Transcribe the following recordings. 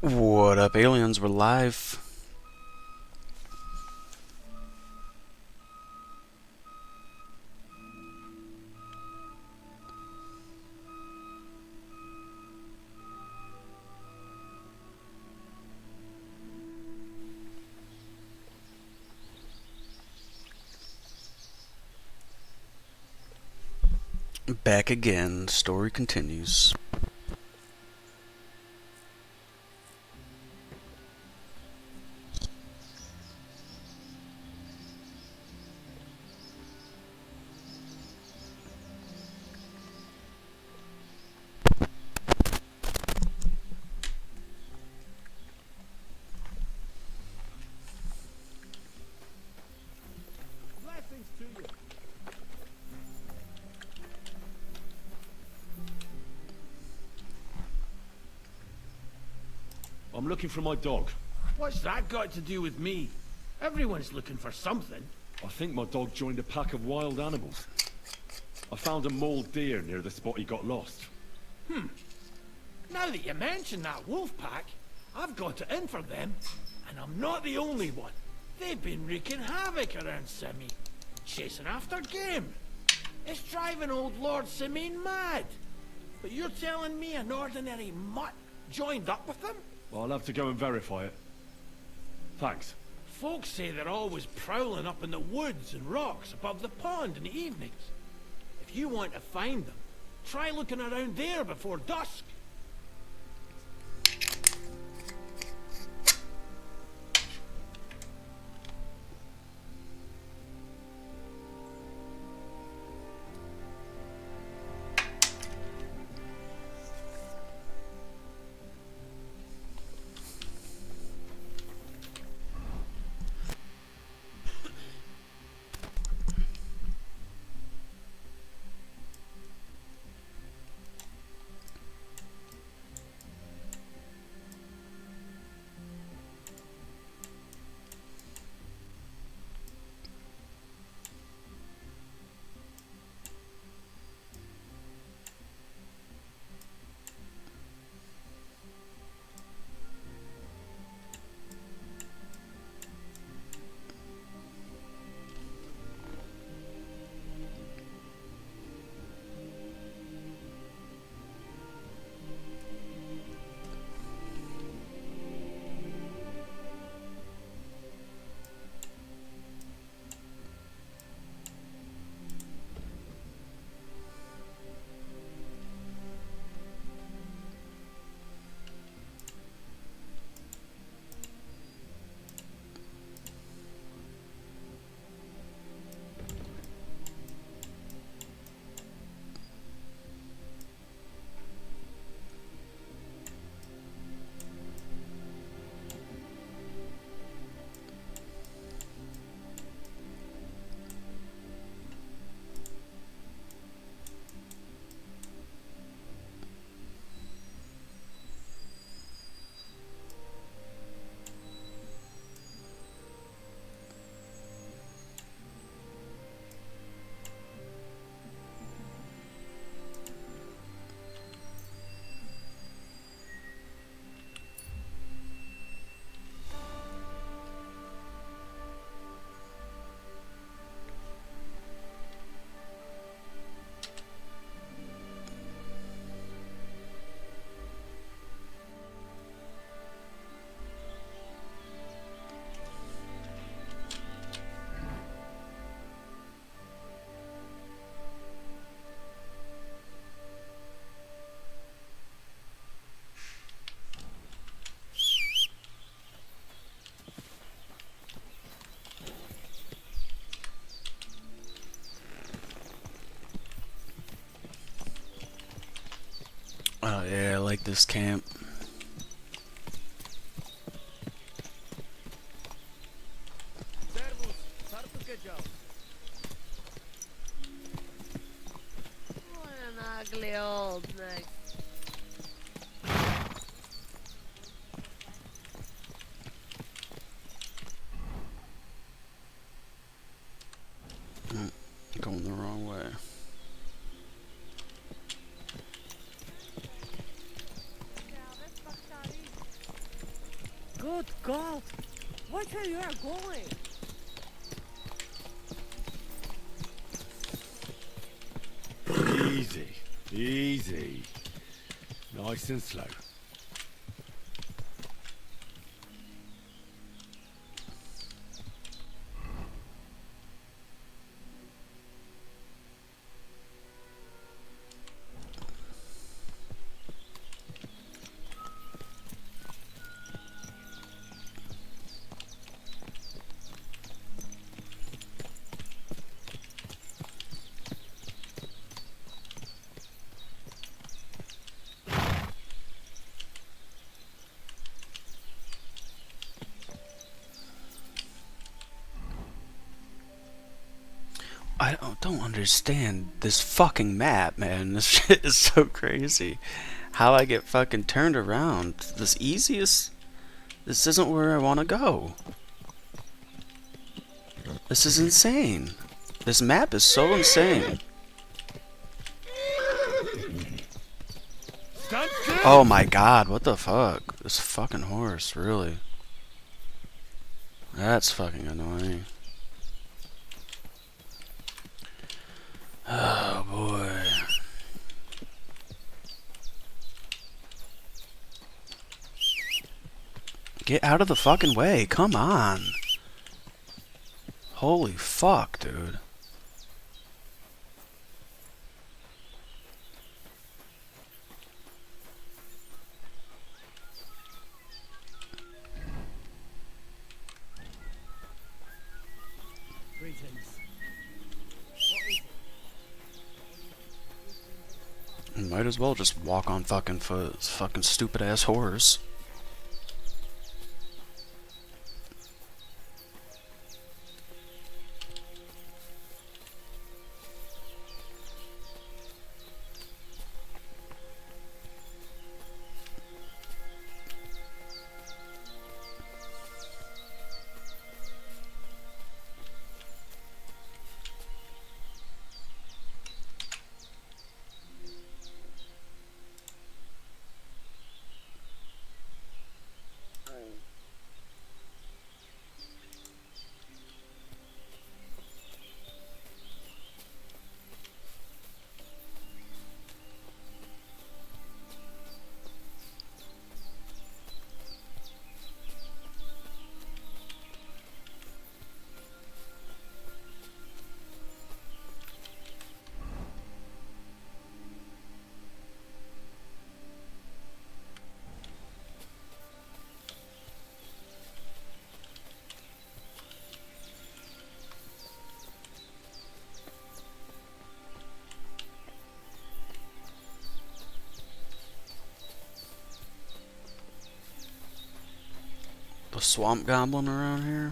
What up, aliens? We're live. Back again. Story continues. Blessings to you. I'm looking for my dog. What's that got to do with me? Everyone's looking for something. I think my dog joined a pack of wild animals. I found a mauled deer near the spot he got lost. Now that you mention that wolf pack, I've got it in for them, and I'm not the only one. They've been wreaking havoc around Simi, chasing after game. It's driving old Lord Simine mad. But you're telling me an ordinary mutt joined up with them? Well, I'll have to go and verify it. Thanks. Folks say they're always prowling up in the woods and rocks above the pond in the evenings. If you want to find them, try looking around there before dusk. Oh yeah, I like this camp. Servus, sartu gecav. What an ugly old neck. Going the wrong way. God! Watch where you are going! Easy. Easy. Nice and slow. I don't understand this fucking map, man. This shit is so crazy. How I get fucking turned around. This easiest. This isn't where I want to go. This is insane. This map is so insane. Stand still! Oh my god, what the fuck? This fucking horse, really. That's fucking annoying. Oh boy. Get out of the fucking way, come on. Holy fuck, dude. Greetings. What is it? Might as well just walk on fucking foot. It's a fucking stupid ass horse. The swamp goblin around here?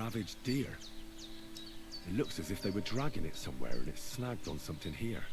ravaged deer. It looks as if they were dragging it somewhere and it snagged on something here.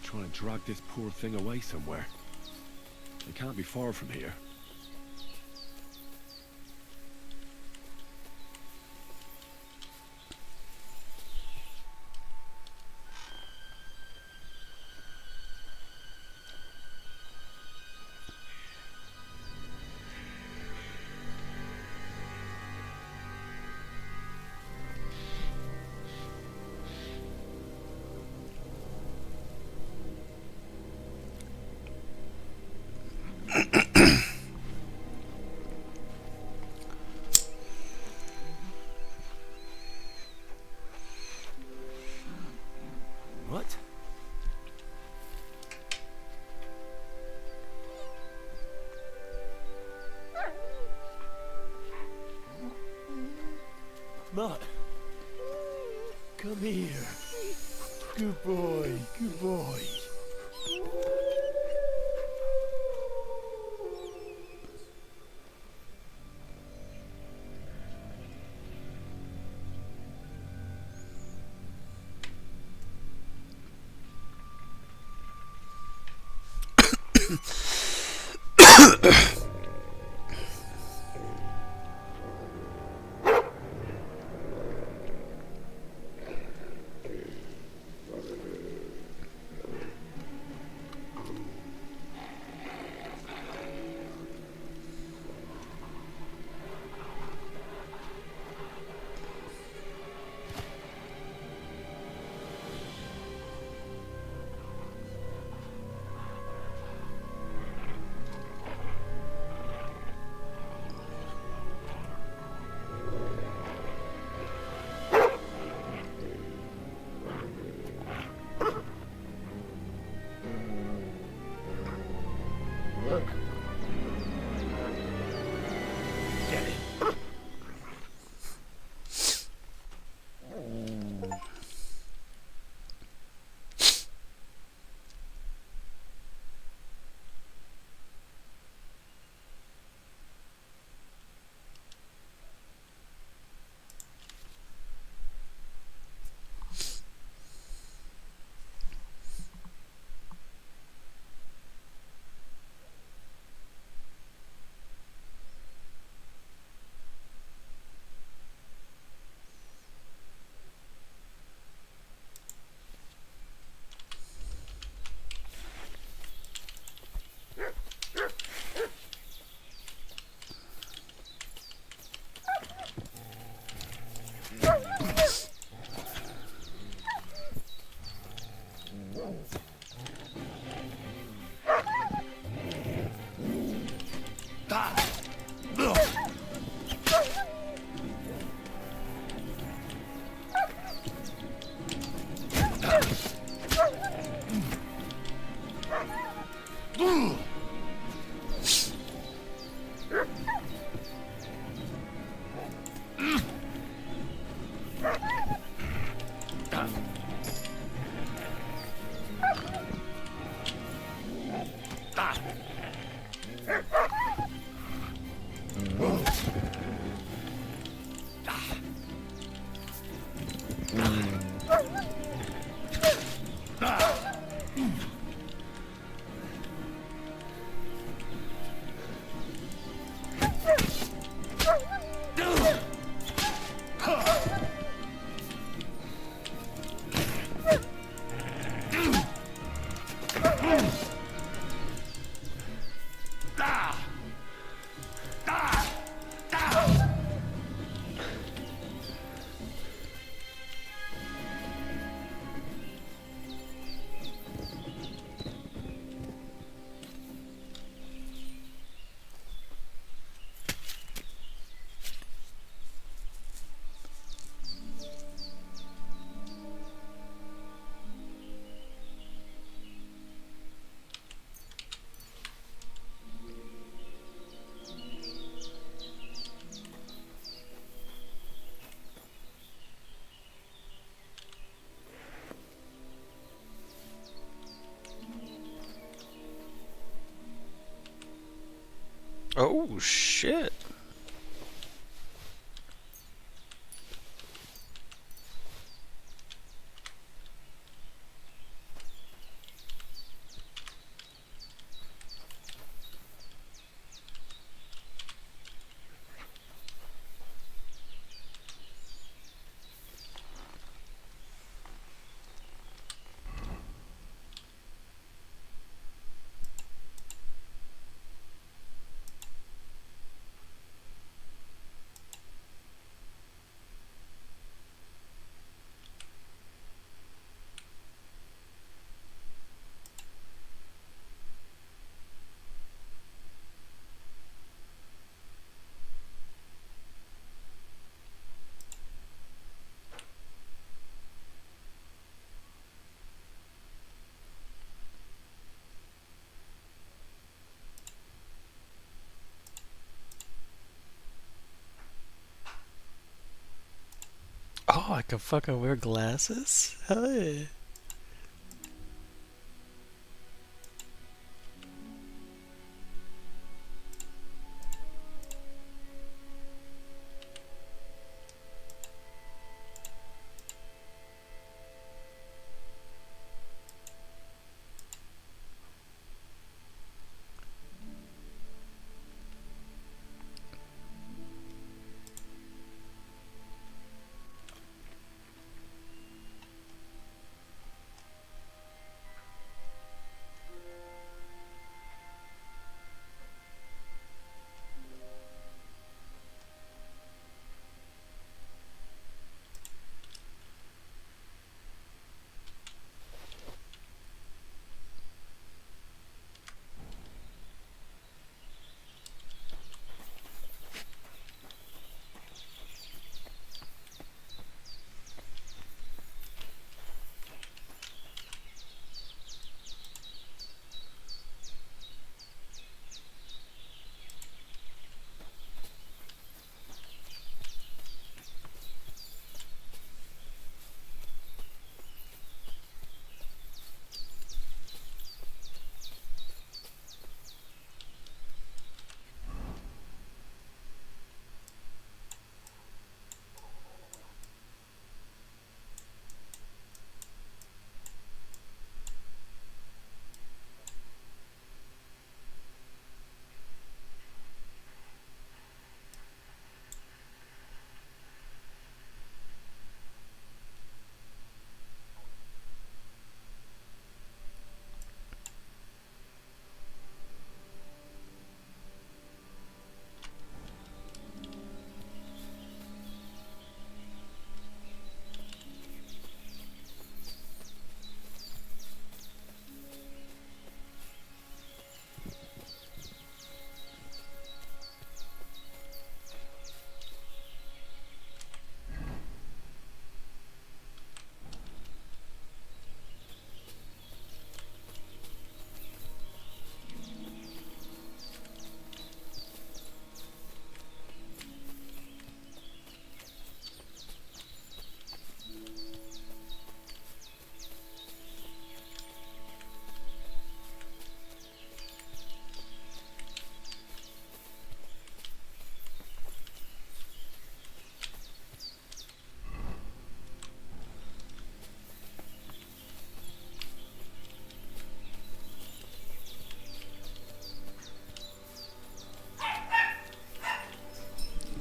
Trying to drag this poor thing away somewhere. It can't be far from here. What? Mutt, come here. Good boy, good boy. Oh shit. Oh, I can fucking wear glasses? Hey.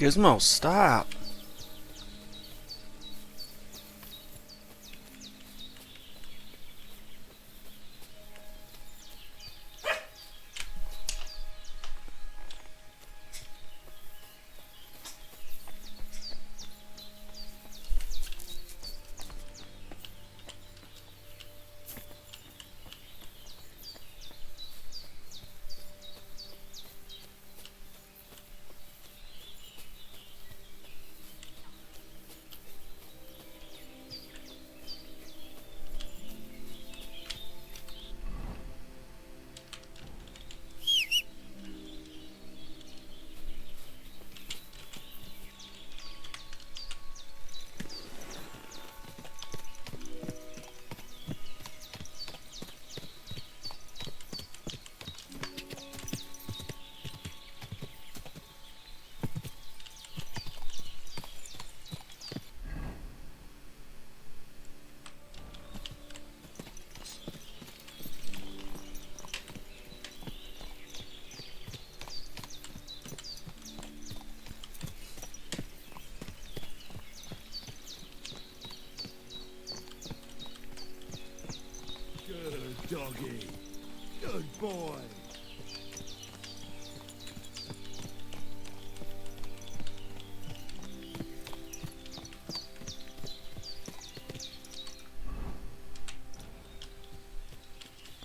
Gizmo, stop. doggy. Good boy.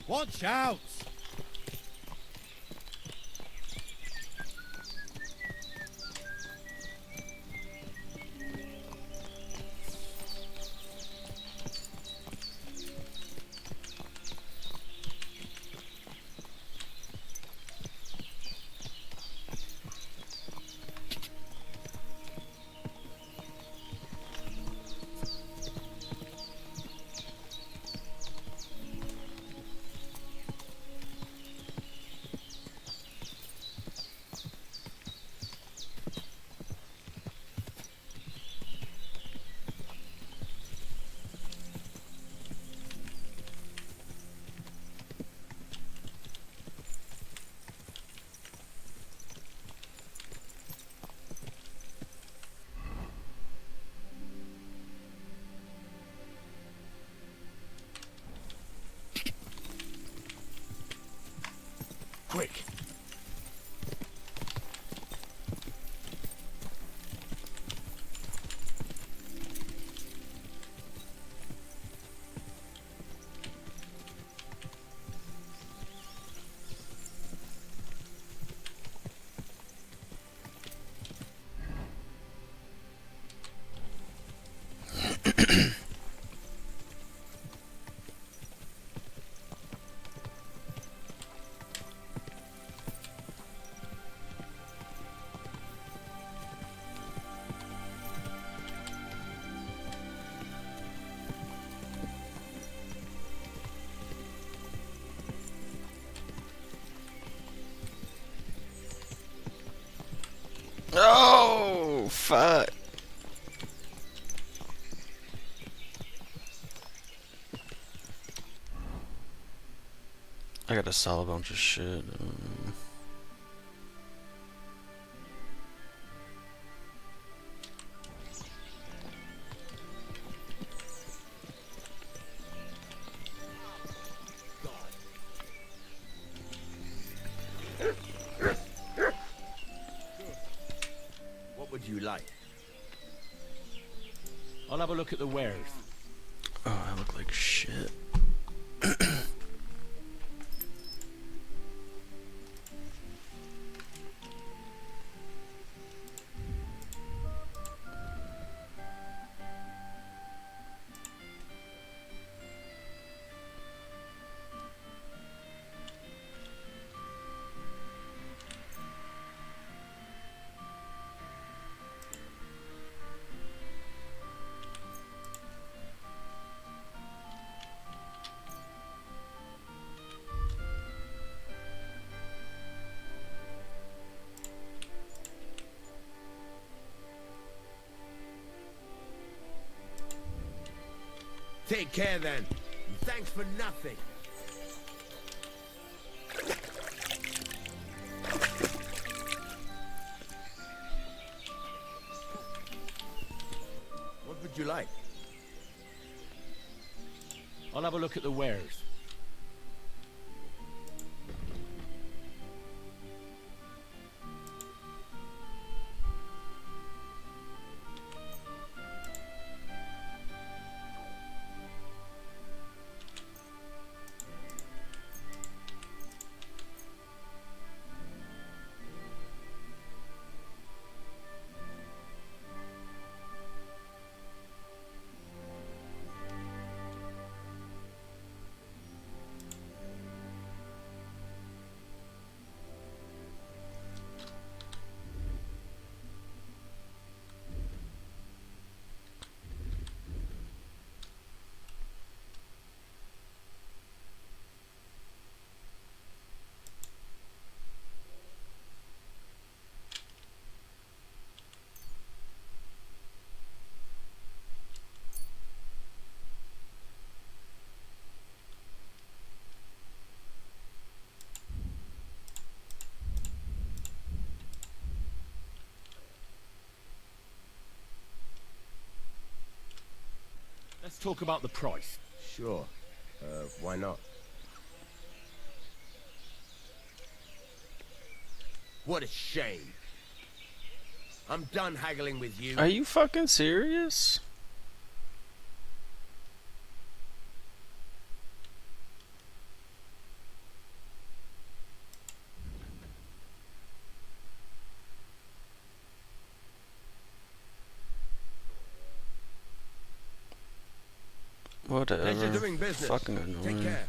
Watch out! Quick! Oh, fuck. I gotta sell a bunch of shit. What would you like? I'll have a look at the wares. Oh, I look like shit. Take care then. Thanks for nothing. What would you like? I'll have a look at the wares. Let's talk about the price. Sure. Why not? What a shame. I'm done haggling with you. Are you fucking serious? Whatever. Pleasure doing business. Fucking Take annoying. care.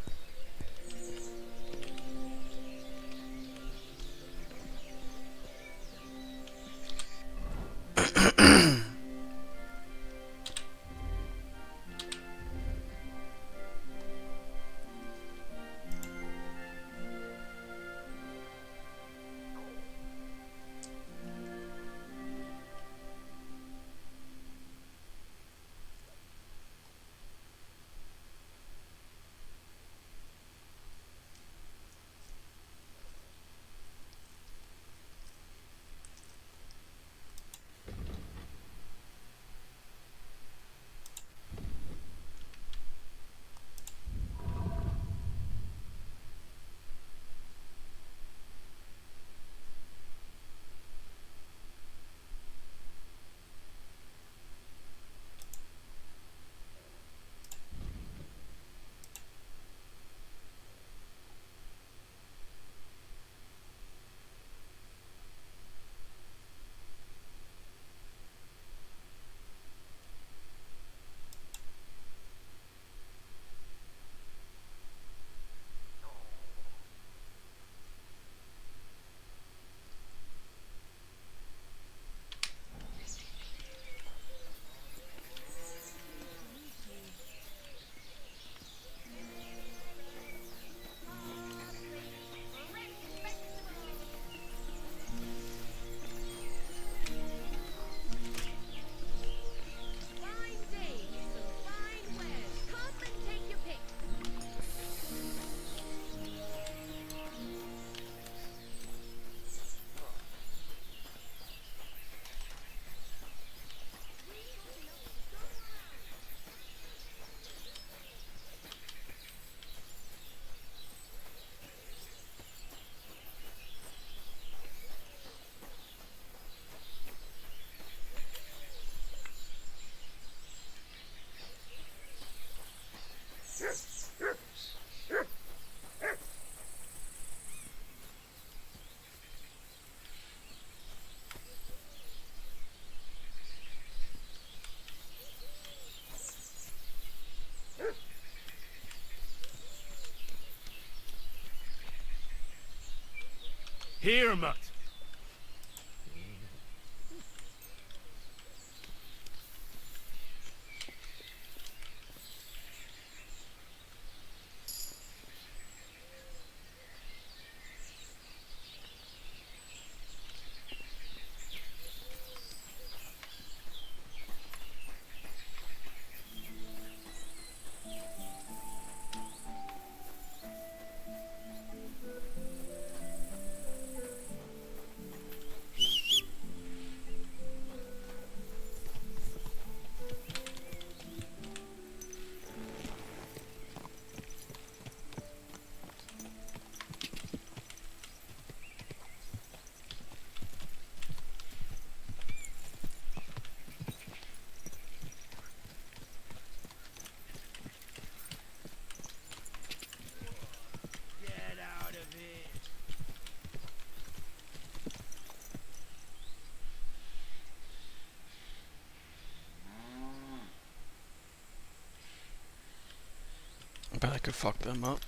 Fine day, some fine wares. Come and take your pick. Here, Mutt. Get out of here. I bet I could fuck them up.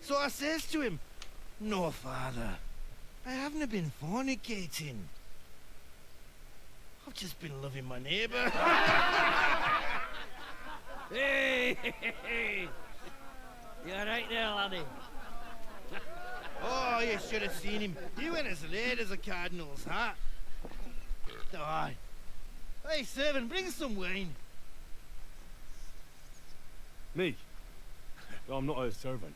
So I says to him, "No, father, I haven't been fornicating. I've just been loving my neighbour." Hey, you alright there, laddie? Oh, you should have seen him. He went as late as a cardinal's hat. Aye. Hey, servant, bring some wine. Me? I'm not a servant.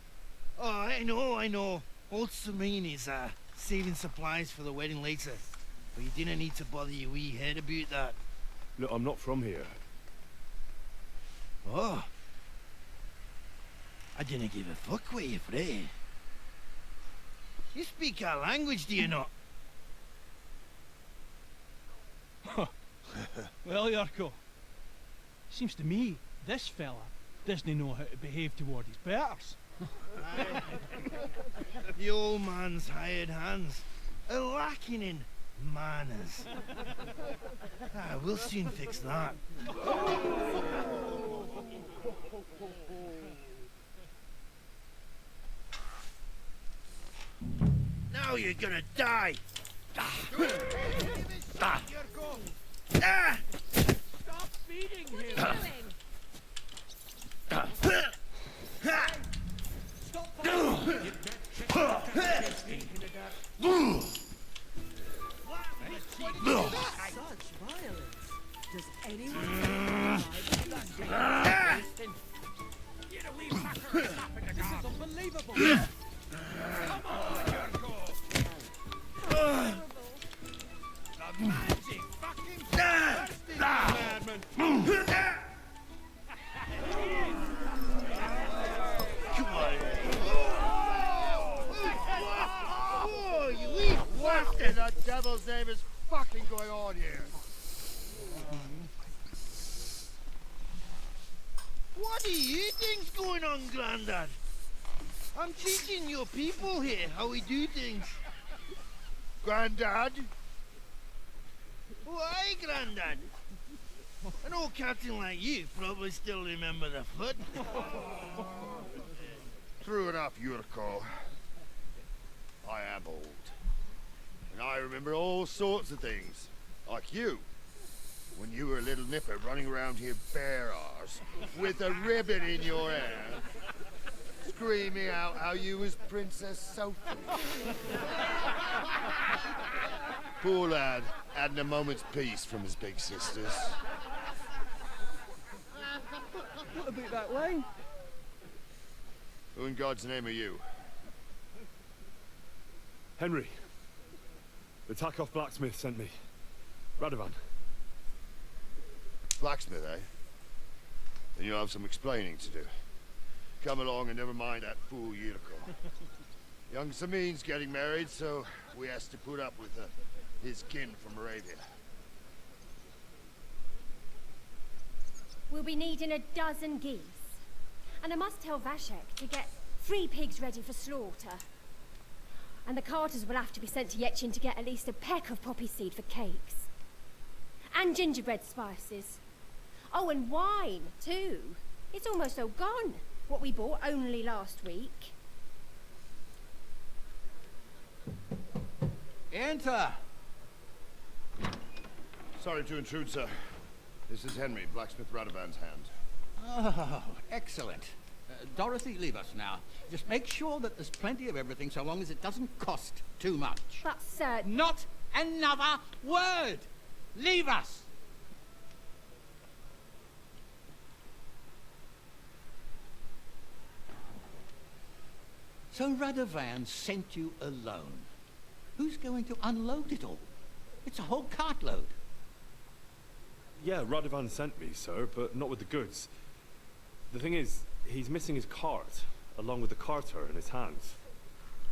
Oh, I know. Old Serene is saving supplies for the wedding later. But you didn't need to bother your wee head about that. Look, I'm not from here. Oh. I didn't give a fuck what you frae. You speak our language, do you not? Well, Yurko, seems to me this fella doesn't know how to behave toward his betters. The old man's hired hands are lacking in manners. We'll soon fix that. Now you're gonna die! Stop feeding him! Such violence. Does anyone This is unbelievable. Come on, Yurko! The magic fucking thirsty madman! Come on. Oh, you wee What in the devil's name is fucking going on here? What do you think's going on, Grandad? I'm teaching your people here how we do things. Grandad? Why, Grandad? An old captain like you probably still remember the foot. True enough, Yurko. I am old. And I remember all sorts of things. Like you. When you were a little nipper running around here bare arse, with a ribbon in your hair, screaming out how you was Princess Sophie. Poor lad, hadn't a moment's peace from his big sisters. What about that line? Who in God's name are you? Henry. The Takeoff blacksmith sent me. Radovan. Blacksmith, eh? Then you'll have some explaining to do. Come along and never mind that fool Yurko. Young Samin's getting married, so we has to put up with his kin from Moravia. We'll be needing a dozen geese. And I must tell Vashek to get 3 pigs ready for slaughter. And the carters will have to be sent to Yetchin to get at least a peck of poppy seed for cakes. And gingerbread spices. Oh, and wine, too. It's almost all gone. What we bought only last week. Enter! Sorry to intrude, sir. This is Henry, blacksmith Radovan's hand. Oh, excellent. Dorothy, leave us now. Just make sure that there's plenty of everything so long as it doesn't cost too much. But, sir... Not another word! Leave us! So Radovan sent you alone. Who's going to unload it all? It's a whole cartload. Yeah, Radovan sent me, sir, but not with the goods. The thing is, he's missing his cart, along with the carter in his hands.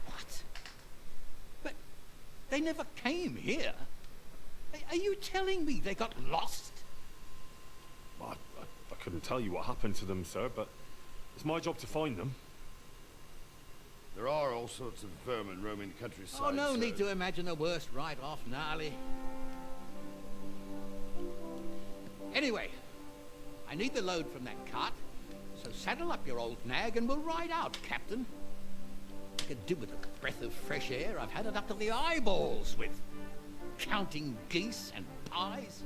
What? But they never came here. Are you telling me they got lost? I couldn't tell you what happened to them, sir, but it's my job to find them. There are all sorts of vermin roaming the countryside. Oh, no sir. need to imagine the worst right off, gnarly. Anyway, I need the load from that cart, so saddle up your old nag and we'll ride out, Captain. I could do with a breath of fresh air. I've had it up to the eyeballs with counting geese and pies.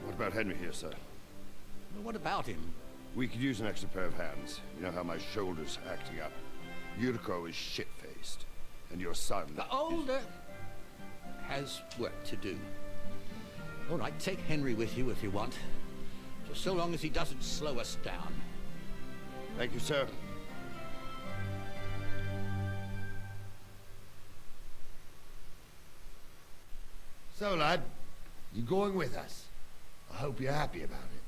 What about Henry here, sir? Well, what about him? We could use an extra pair of hands. You know how my shoulder's acting up. Yurko is shit-faced. And your son... The older has work to do. All right, take Henry with you if you want. Just so long as he doesn't slow us down. Thank you, sir. So, lad, you going with us? I hope you're happy about it.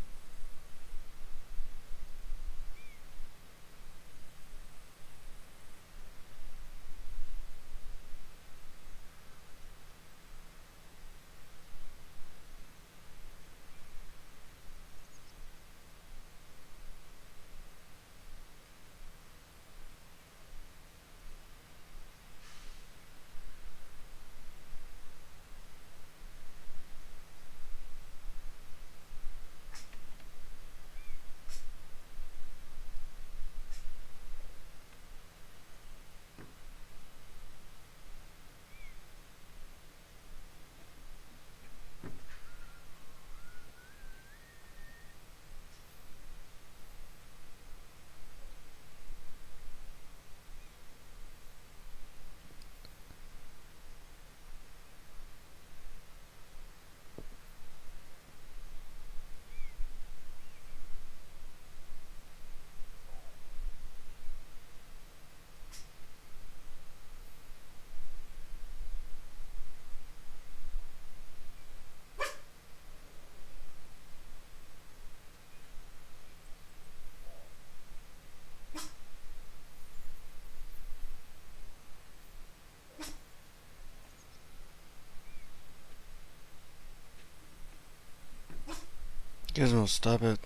Gizmo, stop it.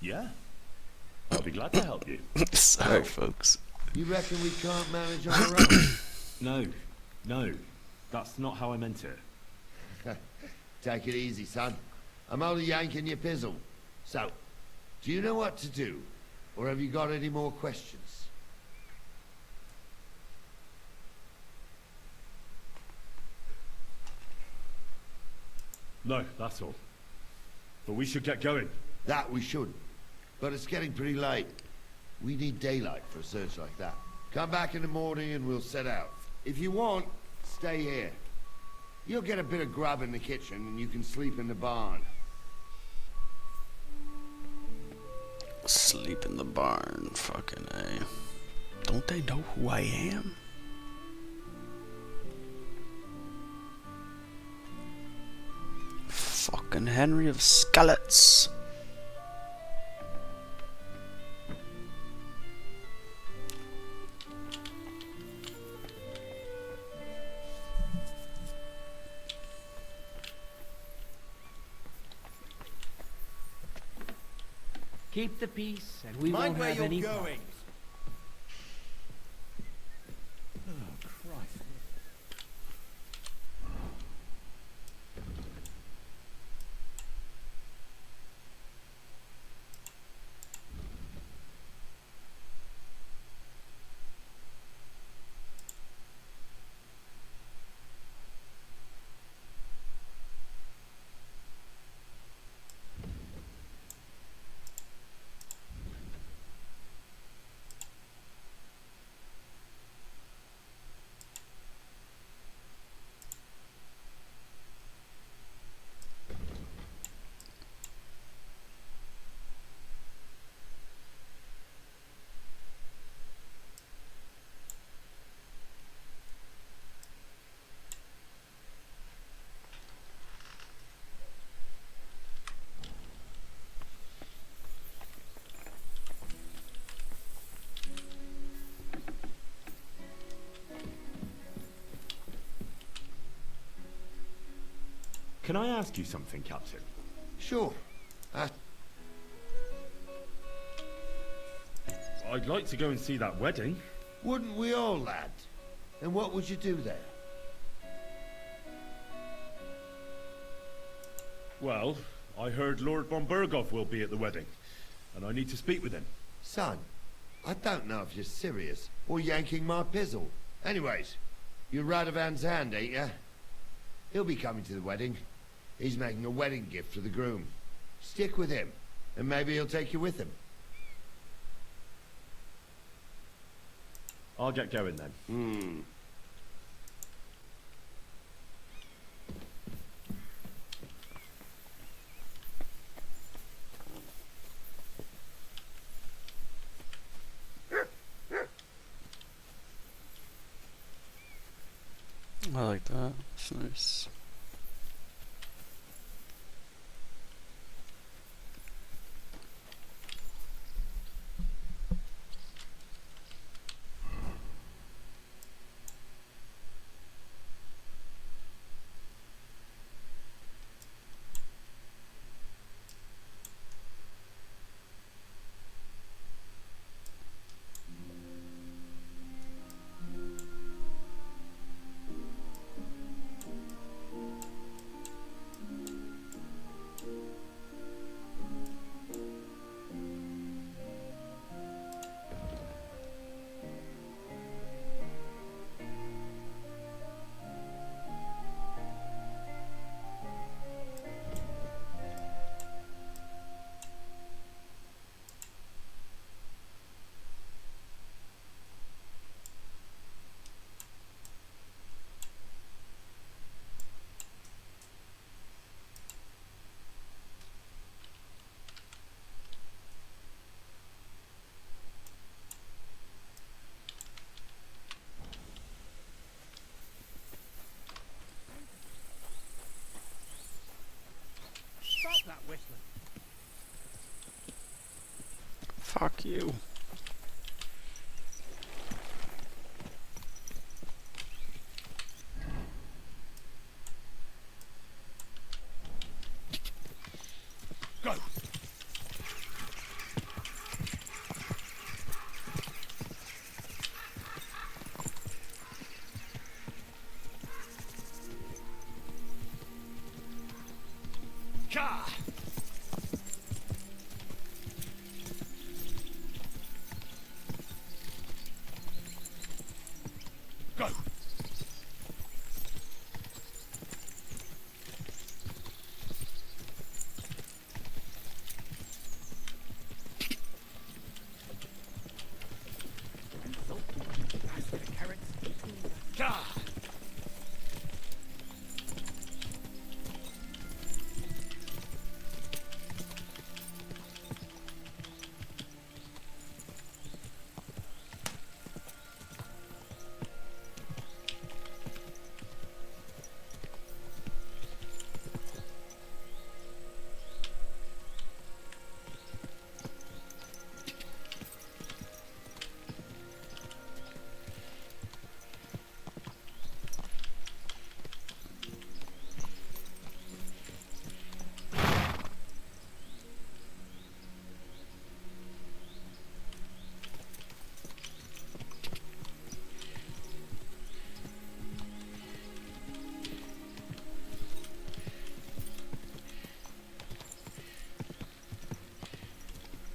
Yeah. I'll be glad to help you. Sorry, folks. You reckon we can't manage on our own? No. That's not how I meant it. Take it easy, son. I'm only yanking your pizzle. So, do you know what to do? Or have you got any more questions? No, that's all. But we should get going. That we should. But it's getting pretty late. We need daylight for a search like that. Come back in the morning and we'll set out. If you want, stay here. You'll get a bit of grub in the kitchen and you can sleep in the barn. Sleep in the barn, fucking A. Don't they know who I am? Fucking Henry of Skellets. Keep the peace, and we Mind won't where have you're any going. problems. Oh, Christ. Can I ask you something, Captain? Sure. I'd like to go and see that wedding. Wouldn't we all, lad? And what would you do there? Well, I heard Lord von Burgov will be at the wedding, and I need to speak with him. Son, I don't know if you're serious or yanking my pizzle. Anyways, you're Radovan's hand, ain't ya? He'll be coming to the wedding. He's making a wedding gift for the groom. Stick with him, and maybe he'll take you with him. I'll get going then. I like that. It's nice. Stop that whistling. Fuck you. Go! Ka! Go! Ka!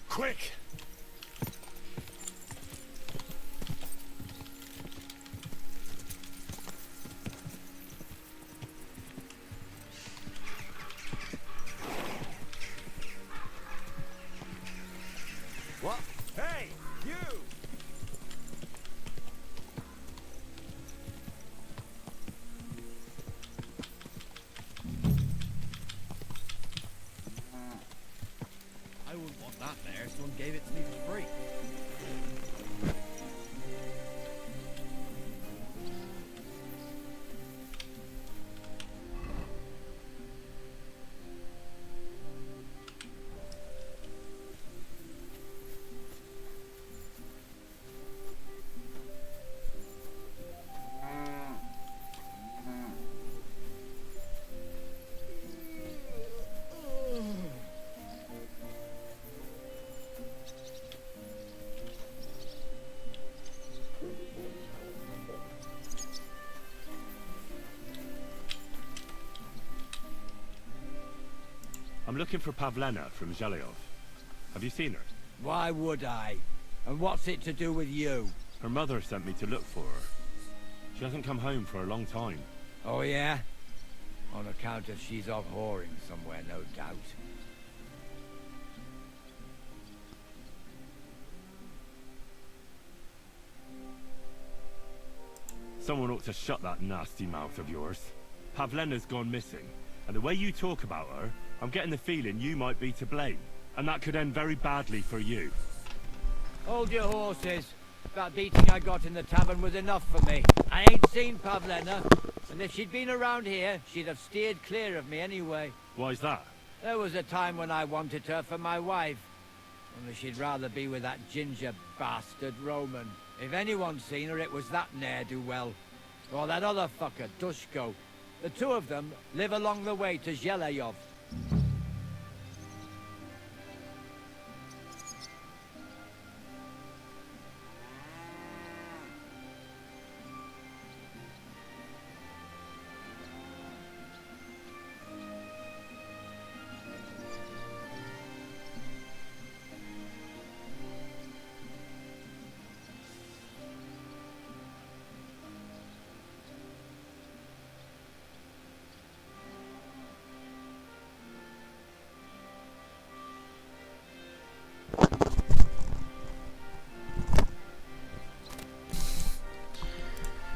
Quick! What? Hey, you! I wouldn't want that there. Someone gave it to me for free. I'm looking for Pavlena from Zhelyov. Have you seen her? Why would I? And what's it to do with you? Her mother sent me to look for her. She hasn't come home for a long time. Oh, yeah? On account of she's off whoring somewhere, no doubt. Someone ought to shut that nasty mouth of yours. Pavlena's gone missing, and the way you talk about her, I'm getting the feeling you might be to blame. And that could end very badly for you. Hold your horses. That beating I got in the tavern was enough for me. I ain't seen Pavlena, and if she'd been around here, she'd have steered clear of me anyway. Why's that? There was a time when I wanted her for my wife. Only she'd rather be with that ginger bastard Roman. If anyone's seen her, it was that ne'er-do-well. Or that other fucker, Dushko. The two of them live along the way to Zhelyov.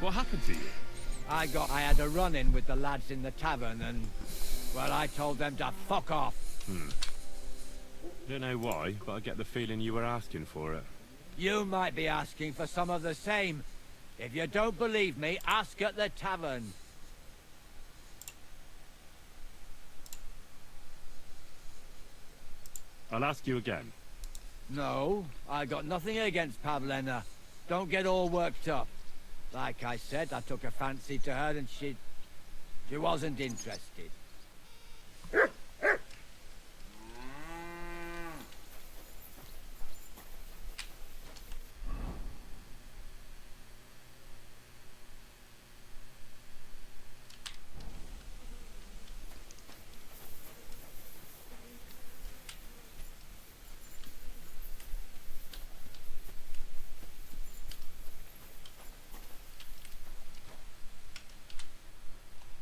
What happened to you? I had a run-in with the lads in the tavern and, well, I told them to fuck off. Don't know why, but I get the feeling you were asking for it. You might be asking for some of the same. If you don't believe me, ask at the tavern. I'll ask you again. No, I got nothing against Pavlena. Don't get all worked up. Like I said, I took a fancy to her and she wasn't interested.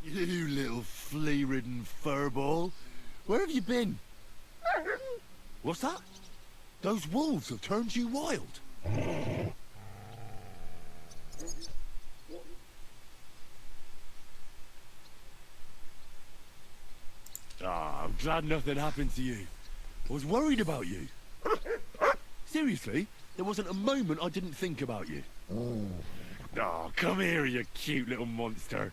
You little flea-ridden furball. Where have you been? What's that? Those wolves have turned you wild. I'm glad nothing happened to you. I was worried about you. Seriously, there wasn't a moment I didn't think about you. Oh, come here, you cute little monster.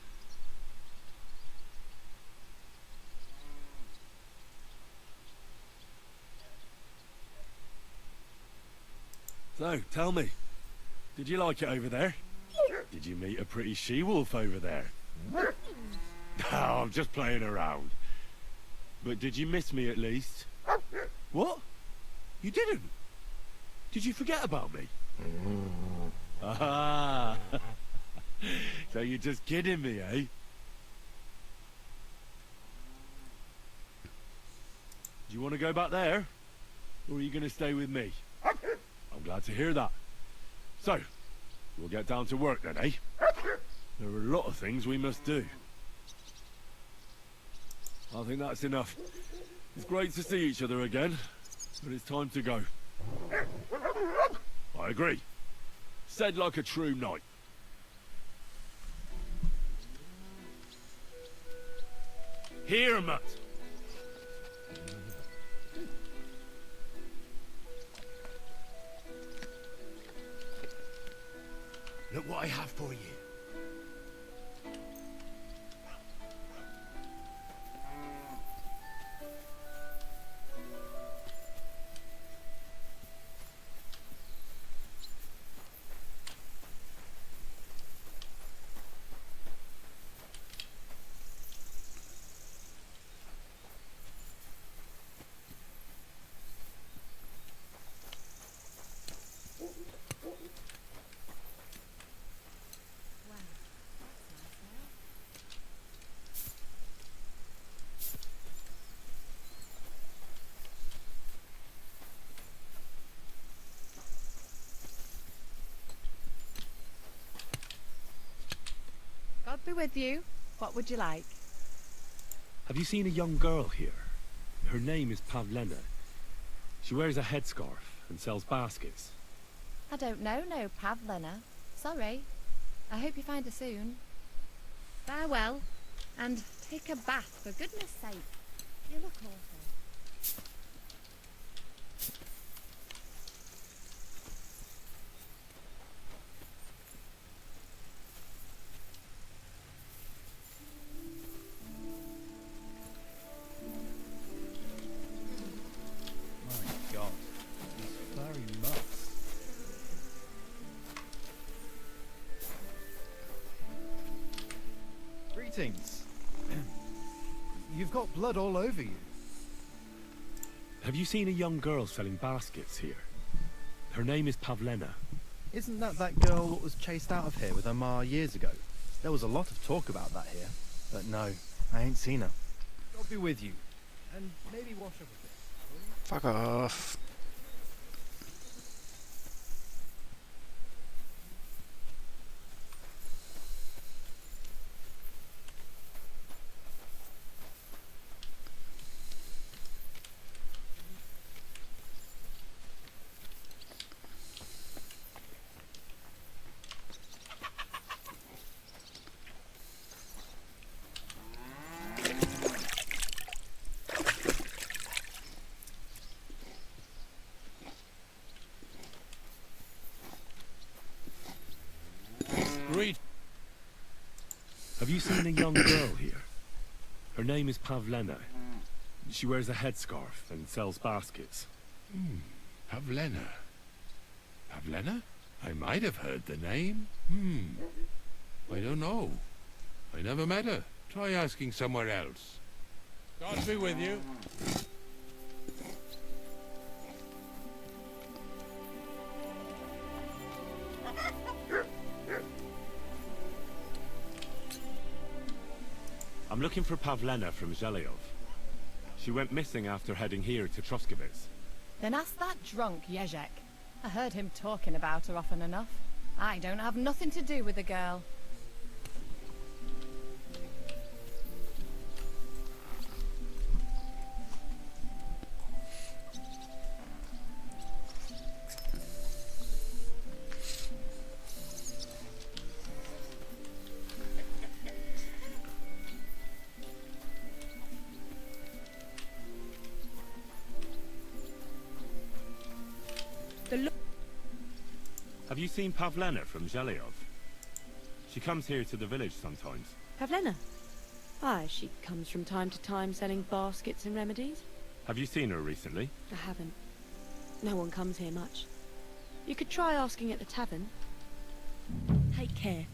So, tell me, did you like it over there? Did you meet a pretty she-wolf over there? Oh, I'm just playing around. But did you miss me at least? What? You didn't? Did you forget about me? Ah, so you're just kidding me, eh? Do you want to go back there? Or are you going to stay with me? I'm glad to hear that. So, we'll get down to work then, eh? There are a lot of things we must do. I think that's enough. It's great to see each other again, but it's time to go. I agree. Said like a true knight. Here, Mutt. Look what I have for you. Be with you. What would you like? Have you seen a young girl here? Her name is Pavlena. She wears a headscarf and sells baskets. I don't know no Pavlena. Sorry. I hope you find her soon. Farewell. And take a bath, for goodness sake. You look awful. My God, these furry mutts. Greetings. You've got blood all over you. Have you seen a young girl selling baskets here? Her name is Pavlena. Isn't that girl that was chased out of here with her ma years ago? There was a lot of talk about that here. But no, I ain't seen her. I'll be with you. And maybe wash up a bit. Fuck off. Great. Have you seen a young girl here? Her name is Pavlena. She wears a headscarf and sells baskets. Pavlena. Pavlena? I might have heard the name. I don't know. I never met her. Try asking somewhere else. God be with you. I'm looking for Pavlena from Zhelyov. She went missing after heading here to Troskovitz. Then ask that drunk Yezhek. I heard him talking about her often enough. I don't have nothing to do with the girl. Have you seen Pavlena from Zhelyov? She comes here to the village sometimes. Pavlena? Aye, she comes from time to time selling baskets and remedies. Have you seen her recently? I haven't. No one comes here much. You could try asking at the tavern. Take care.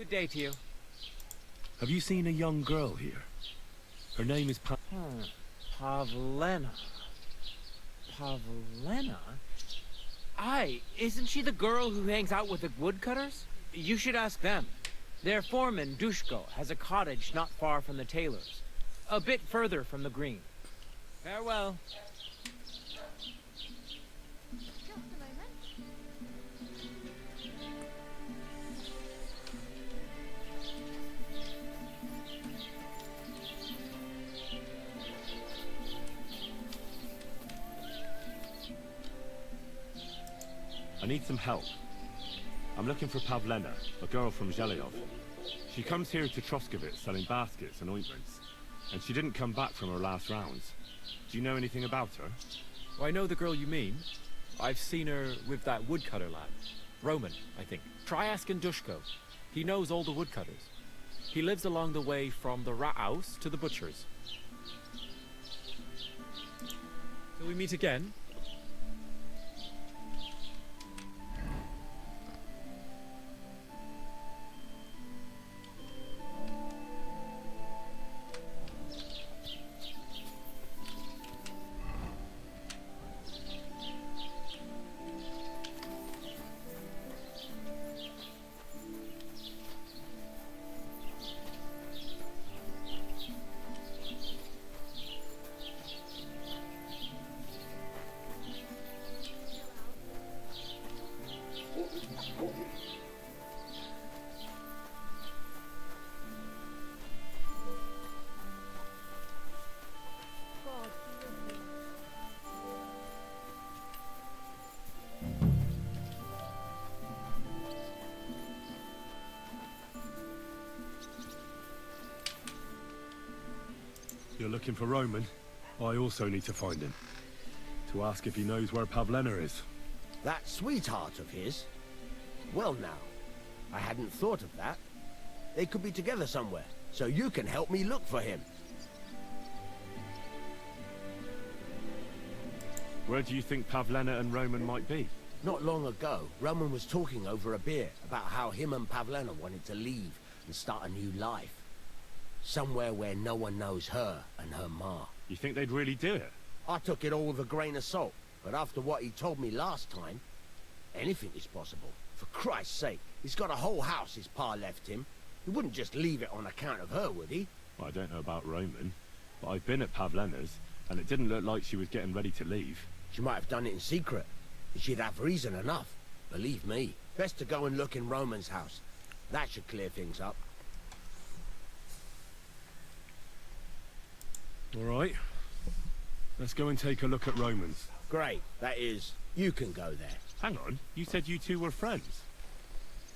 Good day to you. Have you seen a young girl here? Her name is Pavlena. Pavlena? Aye, isn't she the girl who hangs out with the woodcutters? You should ask them. Their foreman, Dushko, has a cottage not far from the tailor's. A bit further from the green. Farewell. Just a moment. I need some help. I'm looking for Pavlena, a girl from Zhelyov. She comes here to Troskovitz selling baskets and ointments, and she didn't come back from her last rounds. Do you know anything about her? Well, I know the girl you mean. I've seen her with that woodcutter lad. Roman, I think. Try asking Dushko. He knows all the woodcutters. He lives along the way from the rat house to the butcher's. Till we meet again. You're looking for Roman? I also need to find him. To ask if he knows where Pavlena is. That sweetheart of his? Well now, I hadn't thought of that. They could be together somewhere, so you can help me look for him. Where do you think Pavlena and Roman might be? Not long ago, Roman was talking over a beer about how him and Pavlena wanted to leave and start a new life. Somewhere where no one knows her and her ma. You think they'd really do it? I took it all with a grain of salt, but after what he told me last time, anything is possible. For Christ's sake, he's got a whole house his pa left him. He wouldn't just leave it on account of her, would he? Well, I don't know about Roman, but I've been at Pavlena's, and it didn't look like she was getting ready to leave. She might have done it in secret, and she'd have reason enough. Believe me. Best to go and look in Roman's house. That should clear things up. All right. Let's go and take a look at Roman's. Great. That is, you can go there. Hang on. You said you two were friends.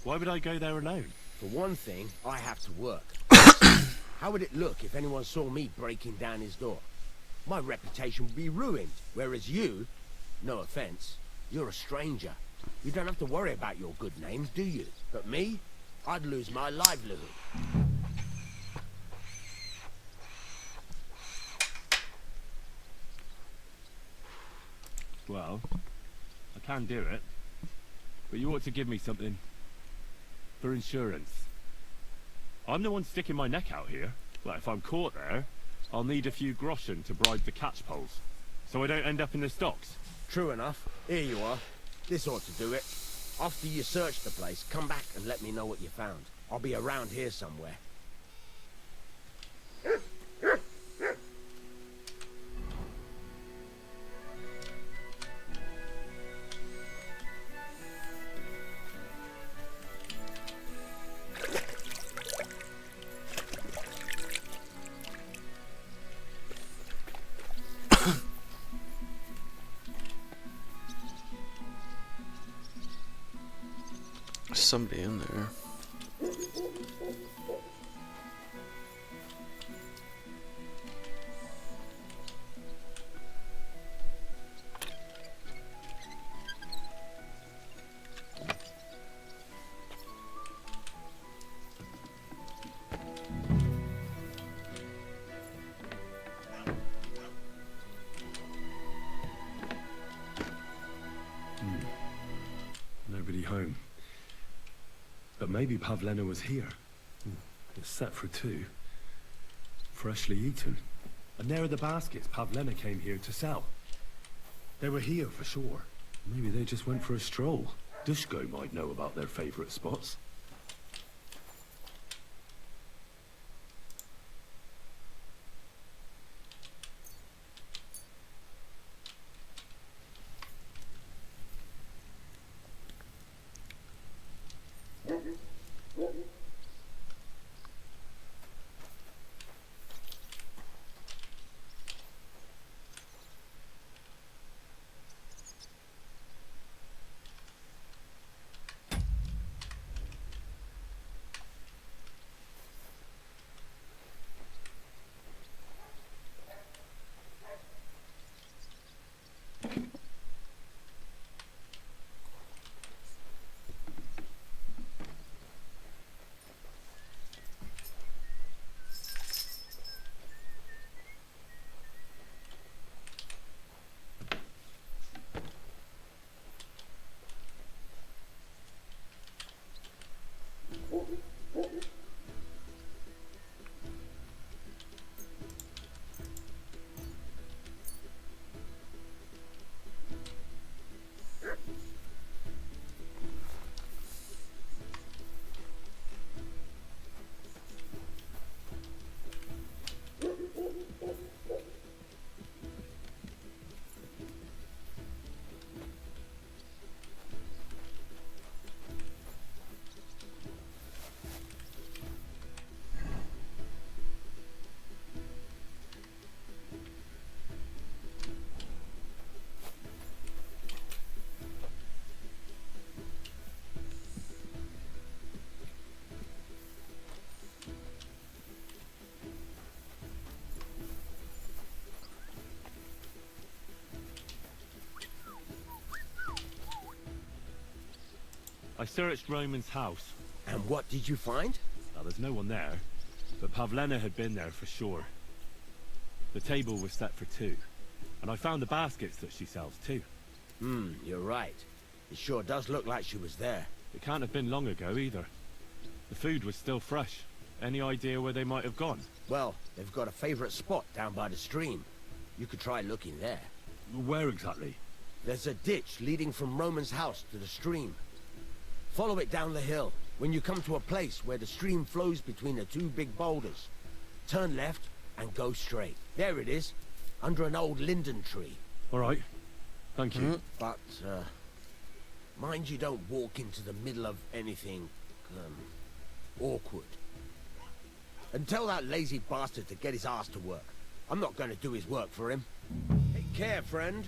Why would I go there alone? For one thing, I have to work. How would it look if anyone saw me breaking down his door? My reputation would be ruined, whereas you, no offense, you're a stranger. You don't have to worry about your good name, do you? But me, I'd lose my livelihood. Well, I can do it. But you ought to give me something. For insurance. I'm the one sticking my neck out here. Well, if I'm caught there, I'll need a few groschen to bribe the catchpoles. So I don't end up in the stocks. True enough. Here you are. This ought to do it. After you search the place, come back and let me know what you found. I'll be around here somewhere. Somebody in there. Nobody home. But maybe Pavlena was here. set for two. Freshly eaten. And there are the baskets Pavlena came here to sell. They were here for sure. Maybe they just went for a stroll. Dushko might know about their favorite spots. I searched Roman's house. And what did you find? Now, there's no one there, but Pavlena had been there for sure. The table was set for two, and I found the baskets that she sells too. You're right. It sure does look like she was there. It can't have been long ago either. The food was still fresh. Any idea where they might have gone? Well, they've got a favorite spot down by the stream. You could try looking there. Where exactly? There's a ditch leading from Roman's house to the stream. Follow it down the hill. When you come to a place where the stream flows between the two big boulders, turn left and go straight. There it is, under an old linden tree. All right. Thank you. But, mind you don't walk into the middle of anything, awkward. And tell that lazy bastard to get his ass to work. I'm not going to do his work for him. Take care, friend.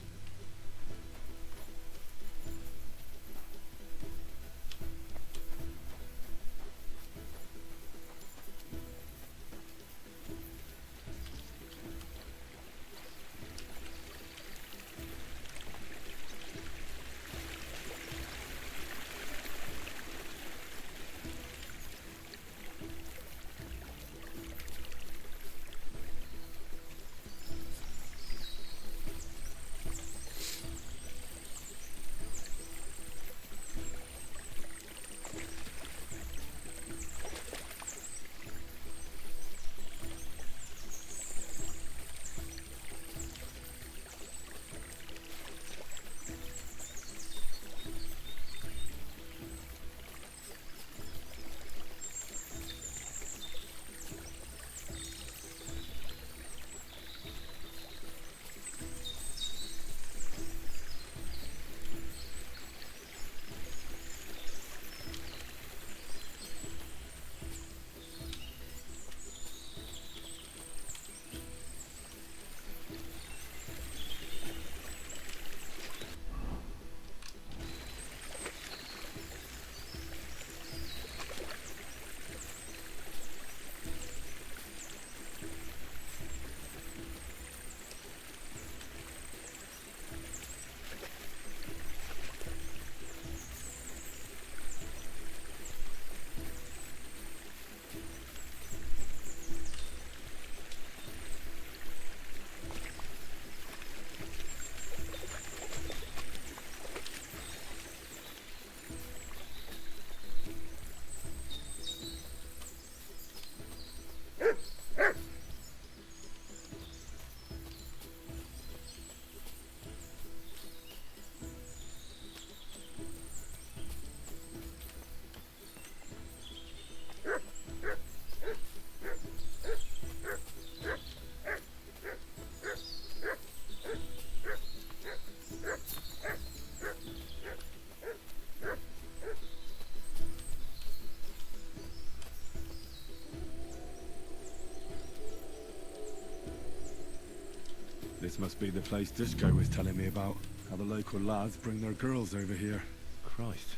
This must be the place Dushko was telling me about. How the local lads bring their girls over here. Christ,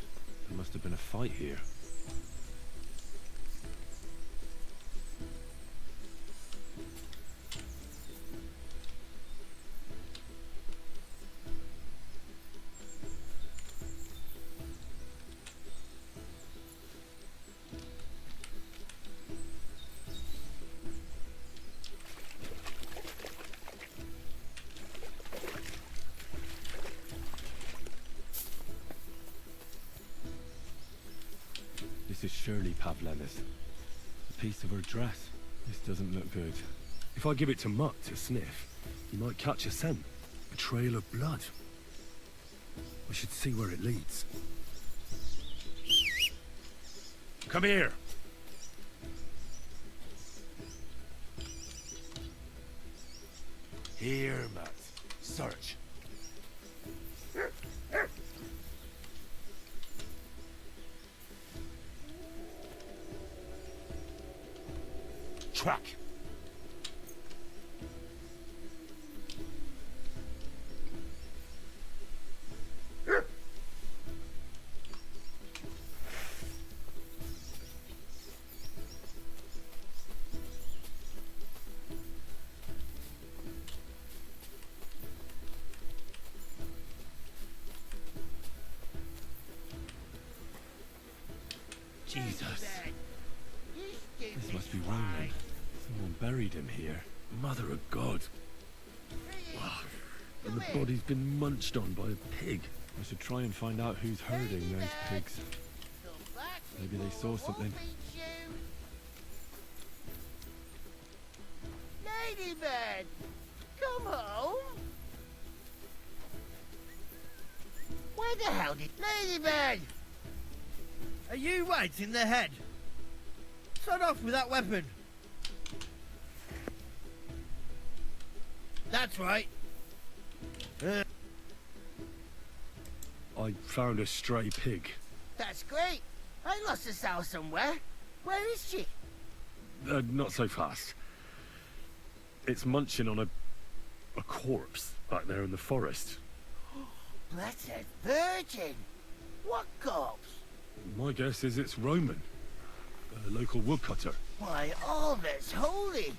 there must have been a fight here. This is surely Pavlena's. A piece of her dress. This doesn't look good. If I give it to Mutt to sniff, he might catch a scent. A trail of blood. I should see where it leads. Come here! Here, Mutt. Search. Track. Jesus. This must be Roman. Someone buried him here. Mother of God. Wow. And the body's been munched on by a pig. I should try and find out who's herding those pigs. Maybe they saw something. Ladybird, come home. Where the hell did Ladybird? Are you right in the head? Shut off with that weapon. That's right. I found a stray pig. That's great. I lost a sow somewhere. Where is she? Not so fast. It's munching on a corpse back there in the forest. Blessed Virgin. What corpse? My guess is it's Roman, a local woodcutter. Why, all that's holy.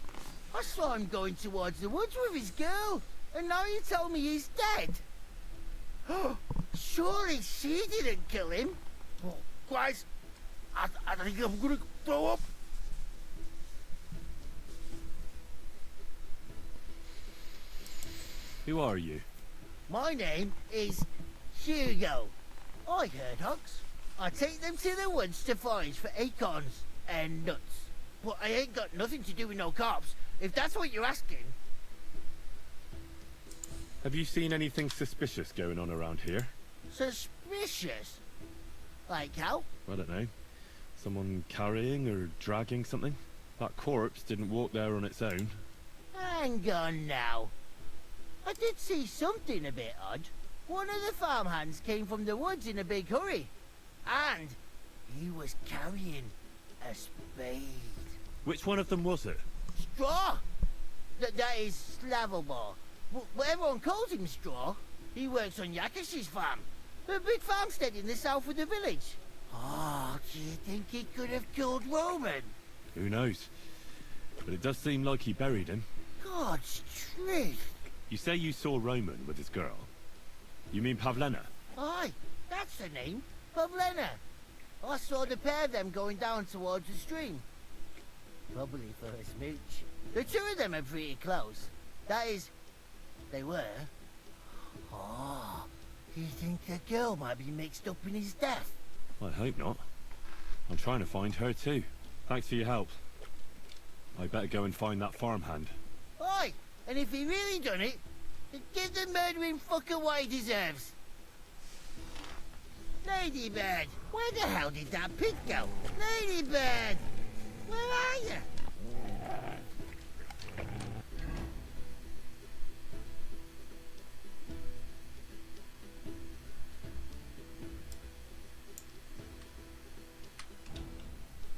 I saw him going towards the woods with his girl, and now you tell me he's dead. Surely she didn't kill him. Oh, Christ, I think I'm gonna throw up. Who are you? My name is Hugo. I herd hogs. I take them to the woods to forage for acorns and nuts. But I ain't got nothing to do with no cops, if that's what you're asking. Have you seen anything suspicious going on around here? Suspicious? Like how? I don't know. Someone carrying or dragging something? That corpse didn't walk there on its own. Hang on now. I did see something a bit odd. One of the farmhands came from the woods in a big hurry. And he was carrying a spade. Which one of them was it? Straw! That is Slavobor. But everyone calls him Straw. He works on Yakash's farm. A big farmstead in the south of the village. Oh, do you think he could have killed Roman? Who knows? But it does seem like he buried him. God's truth. You say you saw Roman with his girl. You mean Pavlena? Aye, that's the name. Pavlena. I saw the pair of them going down towards the stream. Probably for a smooch. The two of them are pretty close. That is, they were. Oh, do you think the girl might be mixed up in his death? I hope not. I'm trying to find her too. Thanks for your help. I better go and find that farmhand. Aye, and if he really done it, then give the murdering fucker what he deserves. Ladybird, where the hell did that pig go? Ladybird, where are you?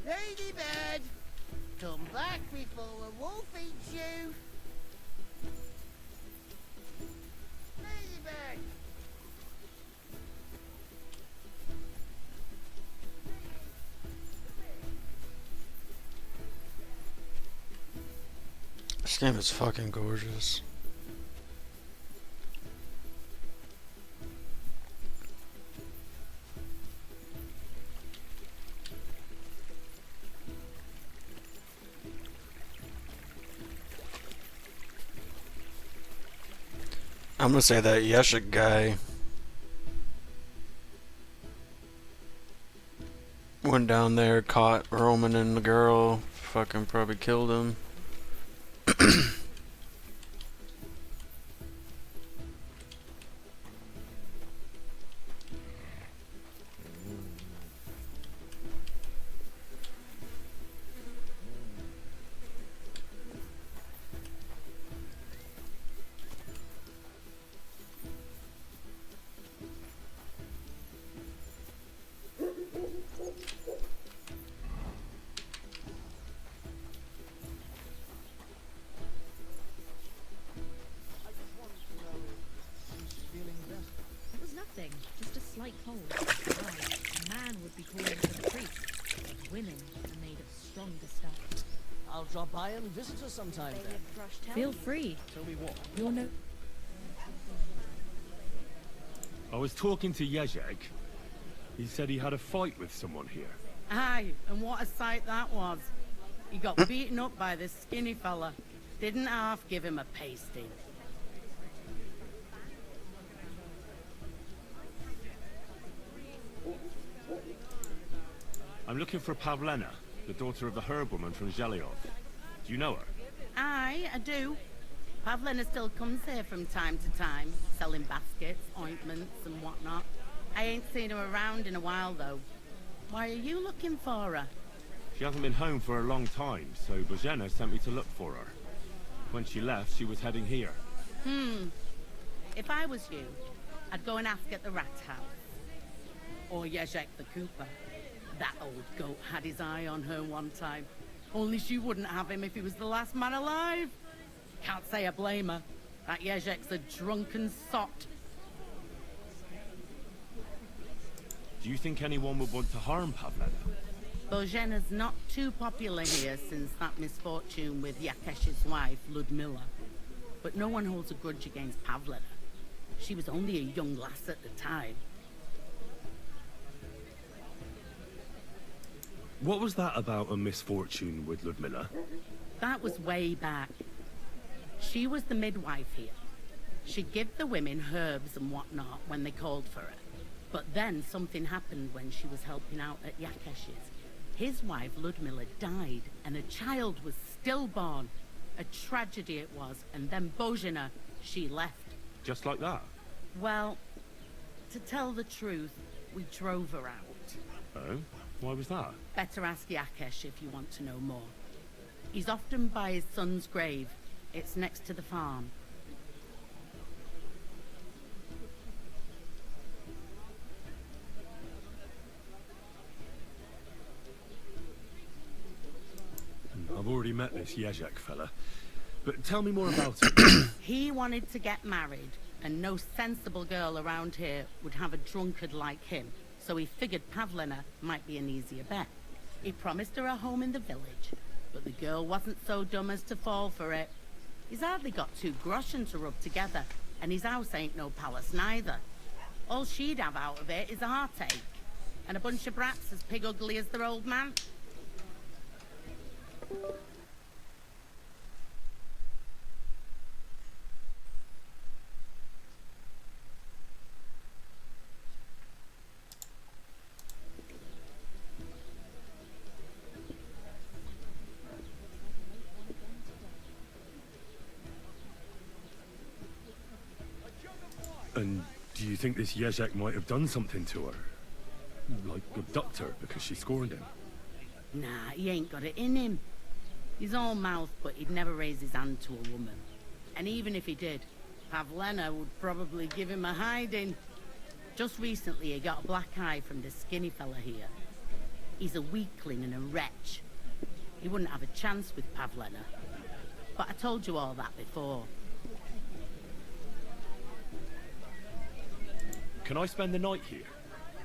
Ladybird, come back before a wolf eats you. This game is fucking gorgeous. I'm gonna say that Yeshik guy went down there, caught Roman and the girl, fucking probably killed him. It was nothing, just a slight cold. Why, a man would be calling for the priest, but women are made of stronger stuff. I'll drop by and visit her sometime then. Feel free. Tell me what? You're no... I was talking to Yezek. He said he had a fight with someone here. Aye, and what a sight that was. He got beaten up by this skinny fella. Didn't half give him a pasting. I'm looking for Pavlena, the daughter of the herbwoman from Zhelyov. Do you know her? Aye, I do. Pavlina still comes here from time to time, selling baskets, ointments and whatnot. I ain't seen her around in a while, though. Why are you looking for her? She hasn't been home for a long time, so Bozhena sent me to look for her. When she left, she was heading here. If I was you, I'd go and ask at the rat house. Or Yezek the Cooper. That old goat had his eye on her one time. Only she wouldn't have him if he was the last man alive. Can't say I blame her. That Yezek's a drunken sot. Do you think anyone would want to harm Pavlena? Bozhena's not too popular here since that misfortune with Yakesh's wife, Ludmilla. But no one holds a grudge against Pavlena. She was only a young lass at the time. What was that about a misfortune with Ludmilla? That was way back. She was the midwife here. She'd give the women herbs and whatnot when they called for her. But then something happened when she was helping out at Yakesh's. His wife, Ludmilla, died, and a child was stillborn. A tragedy it was, and then Bozhena, she left. Just like that? Well, to tell the truth, we drove her out. Oh? Why was that? Better ask Yakesh if you want to know more. He's often by his son's grave. It's next to the farm. I've already met this Yezek fella. But tell me more about it. He wanted to get married, and no sensible girl around here would have a drunkard like him. So he figured Pavlena might be an easier bet. He promised her a home in the village, but the girl wasn't so dumb as to fall for it. He's hardly got 2 groschen to rub together, and his house ain't no palace neither. All she'd have out of it is a heartache, and a bunch of brats as pig ugly as their old man. And do you think this Yezek might have done something to her? Like abduct her because she scorned him? Nah, he ain't got it in him. He's all mouth, but he'd never raise his hand to a woman. And even if he did, Pavlena would probably give him a hiding. Just recently, he got a black eye from this skinny fella here. He's a weakling and a wretch. He wouldn't have a chance with Pavlena. But I told you all that before. Can I spend the night here?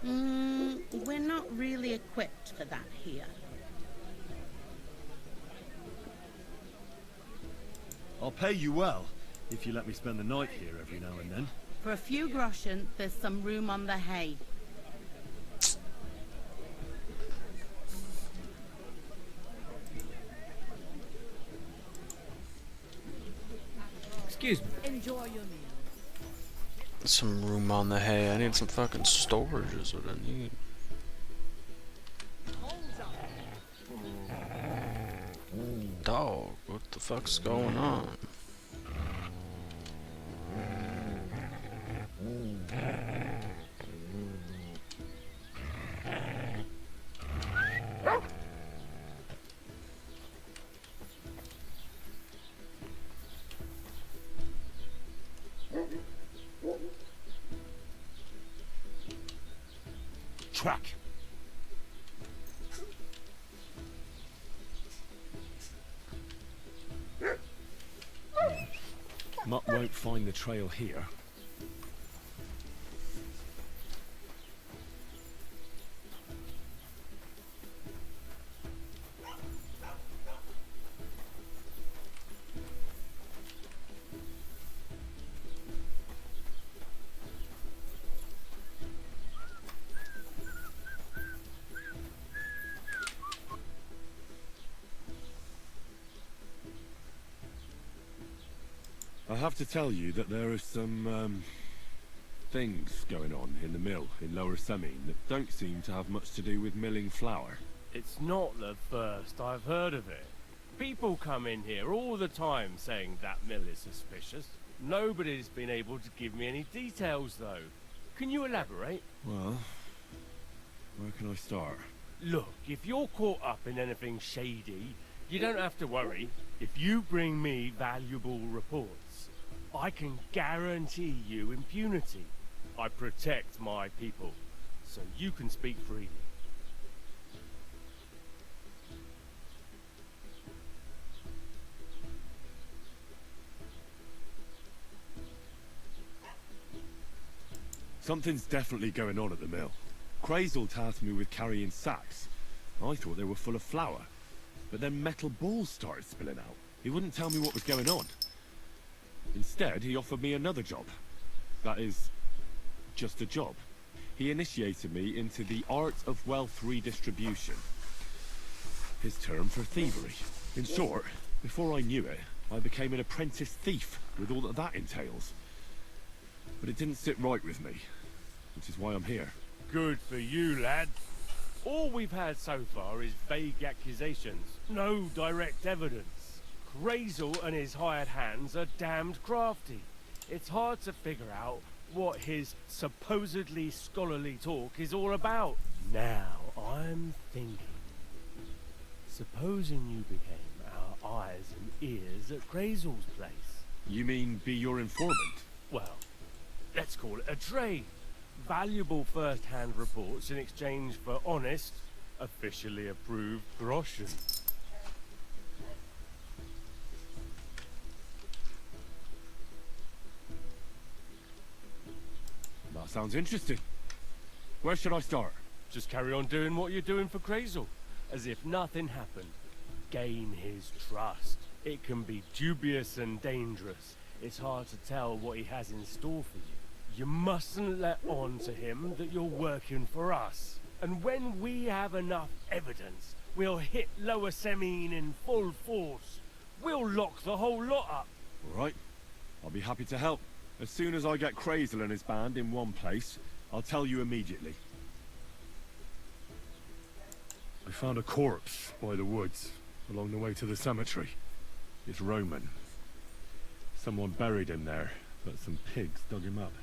We're not really equipped for that here. I'll pay you well, if you let me spend the night here every now and then. For a few groschen, there's some room on the hay. Excuse me. Enjoy your meal. Some room on the hay. I need some fucking storage is what I need. Dog, what the fuck's going on? Track. Mutt won't find the trail here. I have to tell you that there are some, things going on in the mill in Lower Semine that don't seem to have much to do with milling flour. It's not the first I've heard of it. People come in here all the time saying that mill is suspicious. Nobody's been able to give me any details, though. Can you elaborate? Well, where can I start? Look, if you're caught up in anything shady, you don't have to worry. If you bring me valuable reports, I can guarantee you impunity. I protect my people, so you can speak freely. Something's definitely going on at the mill. Crazel tasked me with carrying sacks. I thought they were full of flour, but then metal balls started spilling out. He wouldn't tell me what was going on. Instead, he offered me another job. That is, just a job. He initiated me into the art of wealth redistribution. His term for thievery. In short, before I knew it, I became an apprentice thief with all that that entails. But it didn't sit right with me, which is why I'm here. Good for you, lad. All we've had so far is vague accusations, no direct evidence. Crazel and his hired hands are damned crafty. It's hard to figure out what his supposedly scholarly talk is all about. Now, I'm thinking. Supposing you became our eyes and ears at Crazel's place. You mean be your informant? Well, let's call it a trade. Valuable first-hand reports in exchange for honest, officially approved groschen. That sounds interesting. Where should I start? Just carry on doing what you're doing for Crazel, as if nothing happened. Gain his trust. It can be dubious and dangerous. It's hard to tell what he has in store for you. You mustn't let on to him that you're working for us. And when we have enough evidence, we'll hit Lower Semine in full force. We'll lock the whole lot up. All right. I'll be happy to help. As soon as I get Crazel and his band in one place, I'll tell you immediately. I found a corpse by the woods, along the way to the cemetery. It's Roman. Someone buried him there, but some pigs dug him up.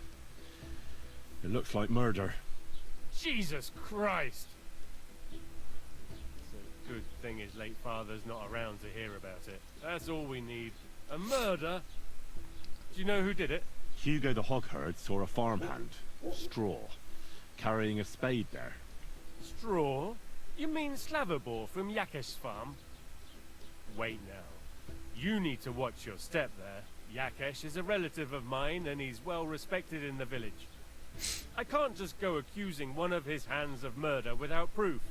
It looks like murder. Jesus Christ! It's a good thing his late father's not around to hear about it. That's all we need. A murder? Do you know who did it? Hugo the Hogherd saw a farmhand, Straw, carrying a spade there. Straw? You mean Slavobor from Yakesh's farm? Wait now. You need to watch your step there. Yakesh is a relative of mine and he's well respected in the village. I can't just go accusing one of his hands of murder without proof.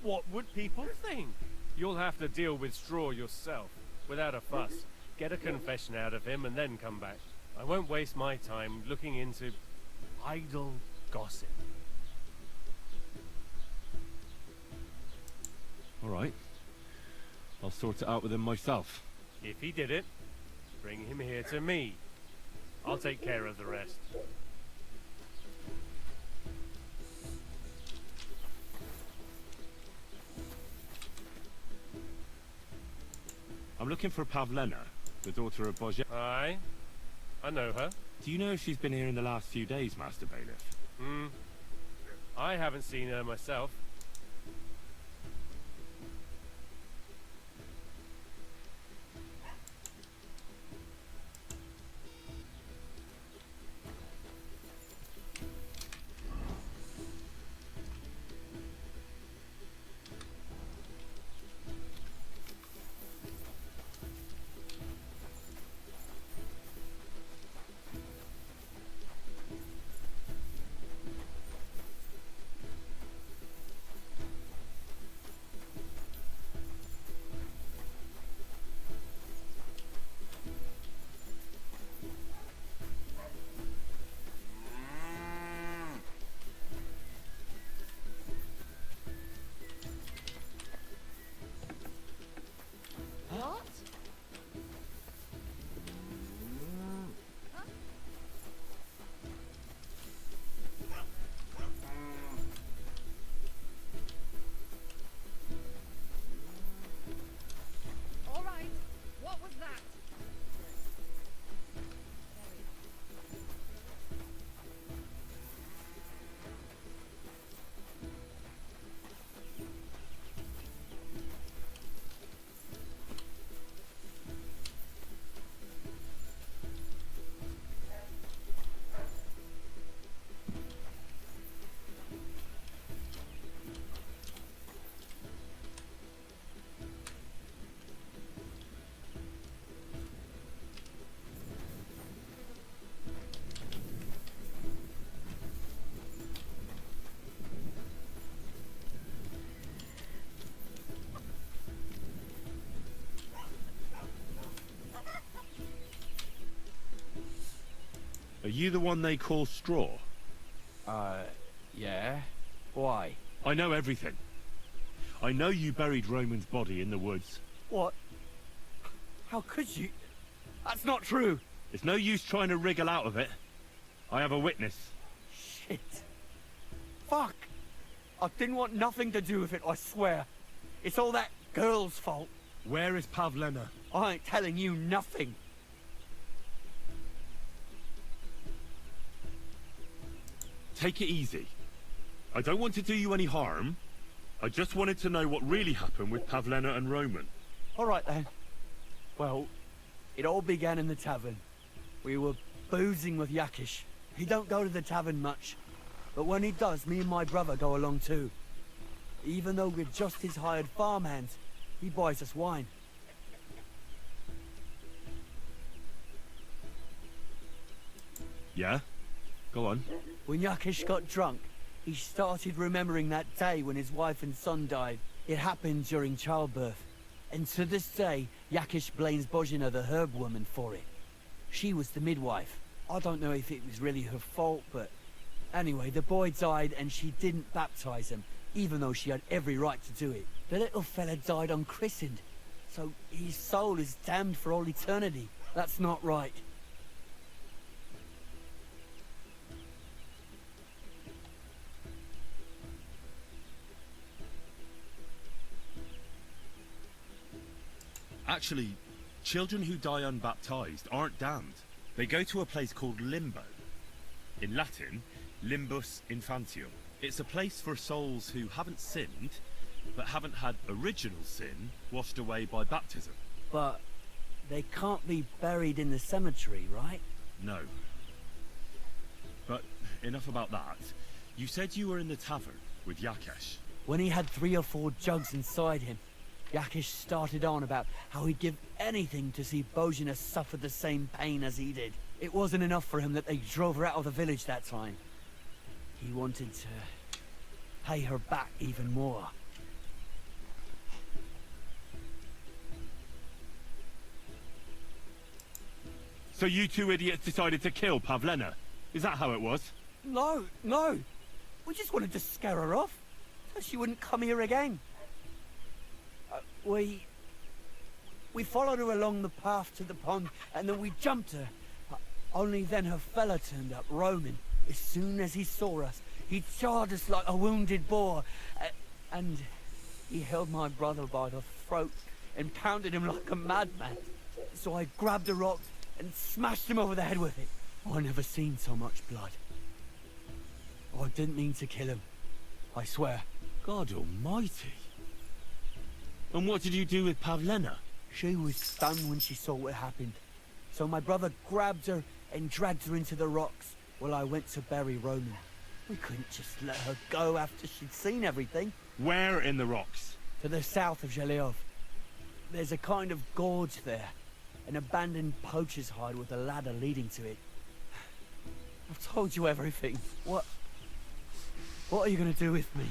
What would people think? You'll have to deal with Straw yourself, without a fuss. Get a confession out of him and then come back. I won't waste my time looking into idle gossip. All right. I'll sort it out with him myself. If he did it, bring him here to me. I'll take care of the rest. I'm looking for Pavlena, the daughter of Bojan. Aye, I know her. Do you know if she's been here in the last few days, Master Bailiff? I haven't seen her myself. What? All right. What was that? Are you the one they call Straw? Yeah. Why? I know everything. I know you buried Roman's body in the woods. What? How could you? That's not true. It's no use trying to wriggle out of it. I have a witness. Shit. Fuck. I didn't want nothing to do with it, I swear. It's all that girl's fault. Where is Pavlena? I ain't telling you nothing. Take it easy. I don't want to do you any harm. I just wanted to know what really happened with Pavlena and Roman. All right then. Well, it all began in the tavern. We were boozing with Yakish. He don't go to the tavern much, but when he does, me and my brother go along too. Even though we're just his hired farmhands, he buys us wine. Yeah? Go on. When Yakish got drunk, he started remembering that day when his wife and son died. It happened during childbirth. And to this day, Yakish blames Bojina, the herb woman, for it. She was the midwife. I don't know if it was really her fault, but... Anyway, the boy died and she didn't baptize him, even though she had every right to do it. The little fella died unchristened, so his soul is damned for all eternity. That's not right. Actually, children who die unbaptized aren't damned. They go to a place called Limbo. In Latin, Limbus Infantium. It's a place for souls who haven't sinned, but haven't had original sin washed away by baptism. But they can't be buried in the cemetery, right? No. But enough about that. You said you were in the tavern with Yakesh. When he had 3 or 4 jugs inside him, Yakish started on about how he'd give anything to see Bojina suffer the same pain as he did. It wasn't enough for him that they drove her out of the village that time. He wanted to pay her back even more. So you two idiots decided to kill Pavlena? Is that how it was? No, no. We just wanted to scare her off, so she wouldn't come here again. We followed her along the path to the pond, and then we jumped her. Only then her fella turned up, Roman. As soon as he saw us, he charged us like a wounded boar, and he held my brother by the throat and pounded him like a madman. So I grabbed a rock and smashed him over the head with it. I never seen so much blood. I didn't mean to kill him. I swear. God almighty. And what did you do with Pavlena? She was stunned when she saw what happened. So my brother grabbed her and dragged her into the rocks while I went to bury Roman. We couldn't just let her go after she'd seen everything. Where in the rocks? To the south of Zhelyov. There's a kind of gorge there. An abandoned poacher's hide with a ladder leading to it. I've told you everything. What are you gonna do with me?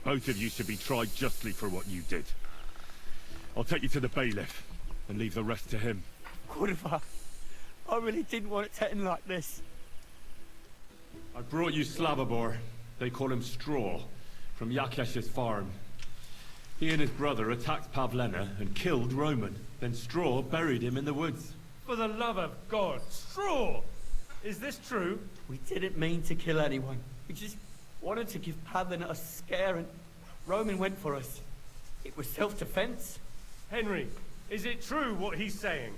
Both of you should be tried justly for what you did. I'll take you to the bailiff and leave the rest to him. Kurva, I really didn't want it to end like this. I brought you Slavobor. They call him Straw, from Yakesh's farm. He and his brother attacked Pavlena and killed Roman. Then Straw buried him in the woods. For the love of God, Straw! Is this true? We didn't mean to kill anyone. We just wanted to give Pavlena a scare, and Roman went for us. It was self-defense. Henry, is it true what he's saying?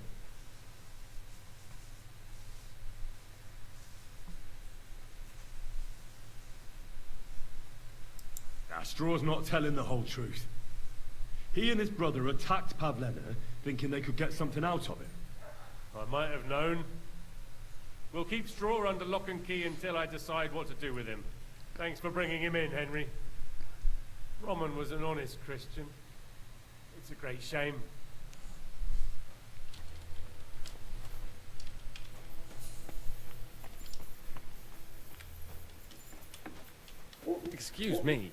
Straw's not telling the whole truth. He and his brother attacked Pavlena, thinking they could get something out of it. I might have known. We'll keep Straw under lock and key until I decide what to do with him. Thanks for bringing him in, Henry. Roman was an honest Christian. It's a great shame. Excuse me.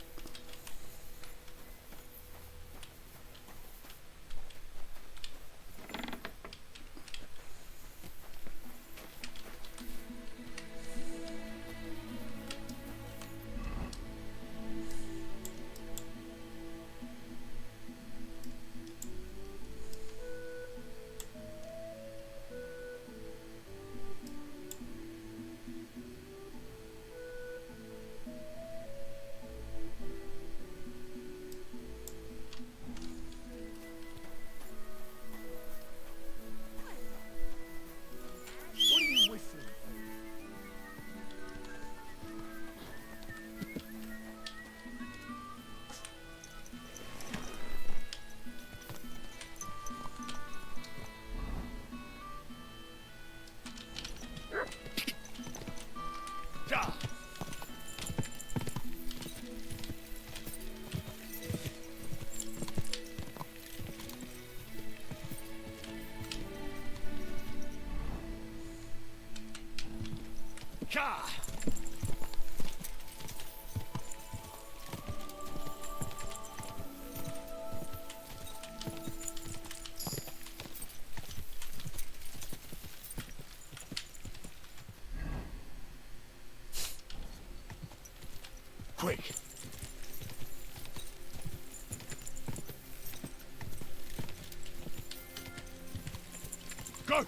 Quick! Go!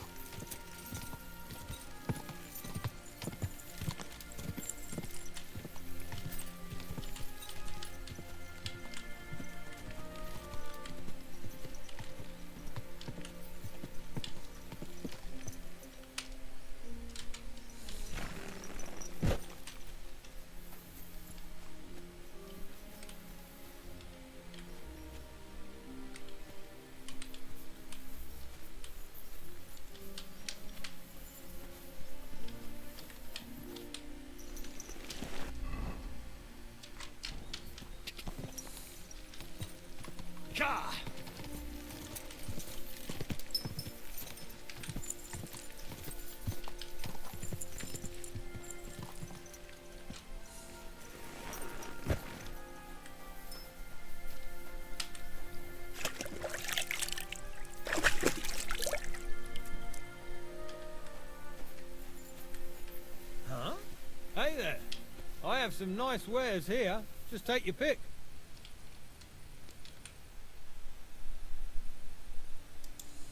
I have some nice wares here. Just take your pick.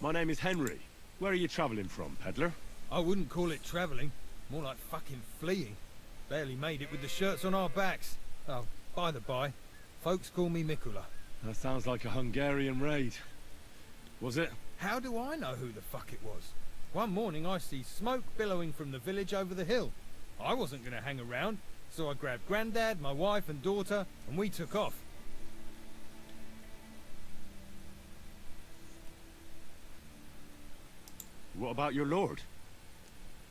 My name is Henry. Where are you travelling from, peddler? I wouldn't call it travelling. More like fucking fleeing. Barely made it with the shirts on our backs. Oh, by the by, folks call me Mikula. That sounds like a Hungarian raid. Was it? How do I know who the fuck it was? One morning I see smoke billowing from the village over the hill. I wasn't going to hang around, so I grabbed Grandad, my wife and daughter, and we took off. What about your lord?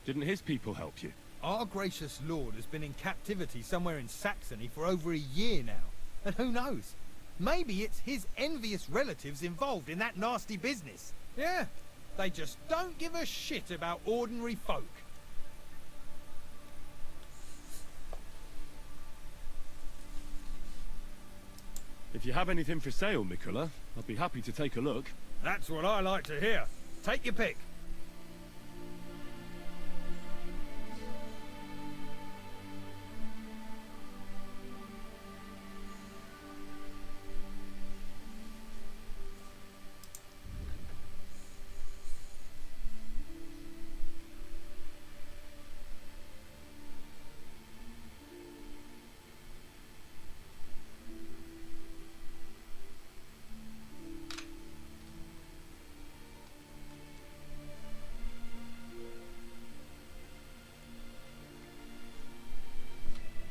Didn't his people help you? Our gracious lord has been in captivity somewhere in Saxony for over a year now. And who knows? Maybe it's his envious relatives involved in that nasty business. Yeah, they just don't give a shit about ordinary folk. If you have anything for sale, Mikula, I'd be happy to take a look. That's what I like to hear. Take your pick.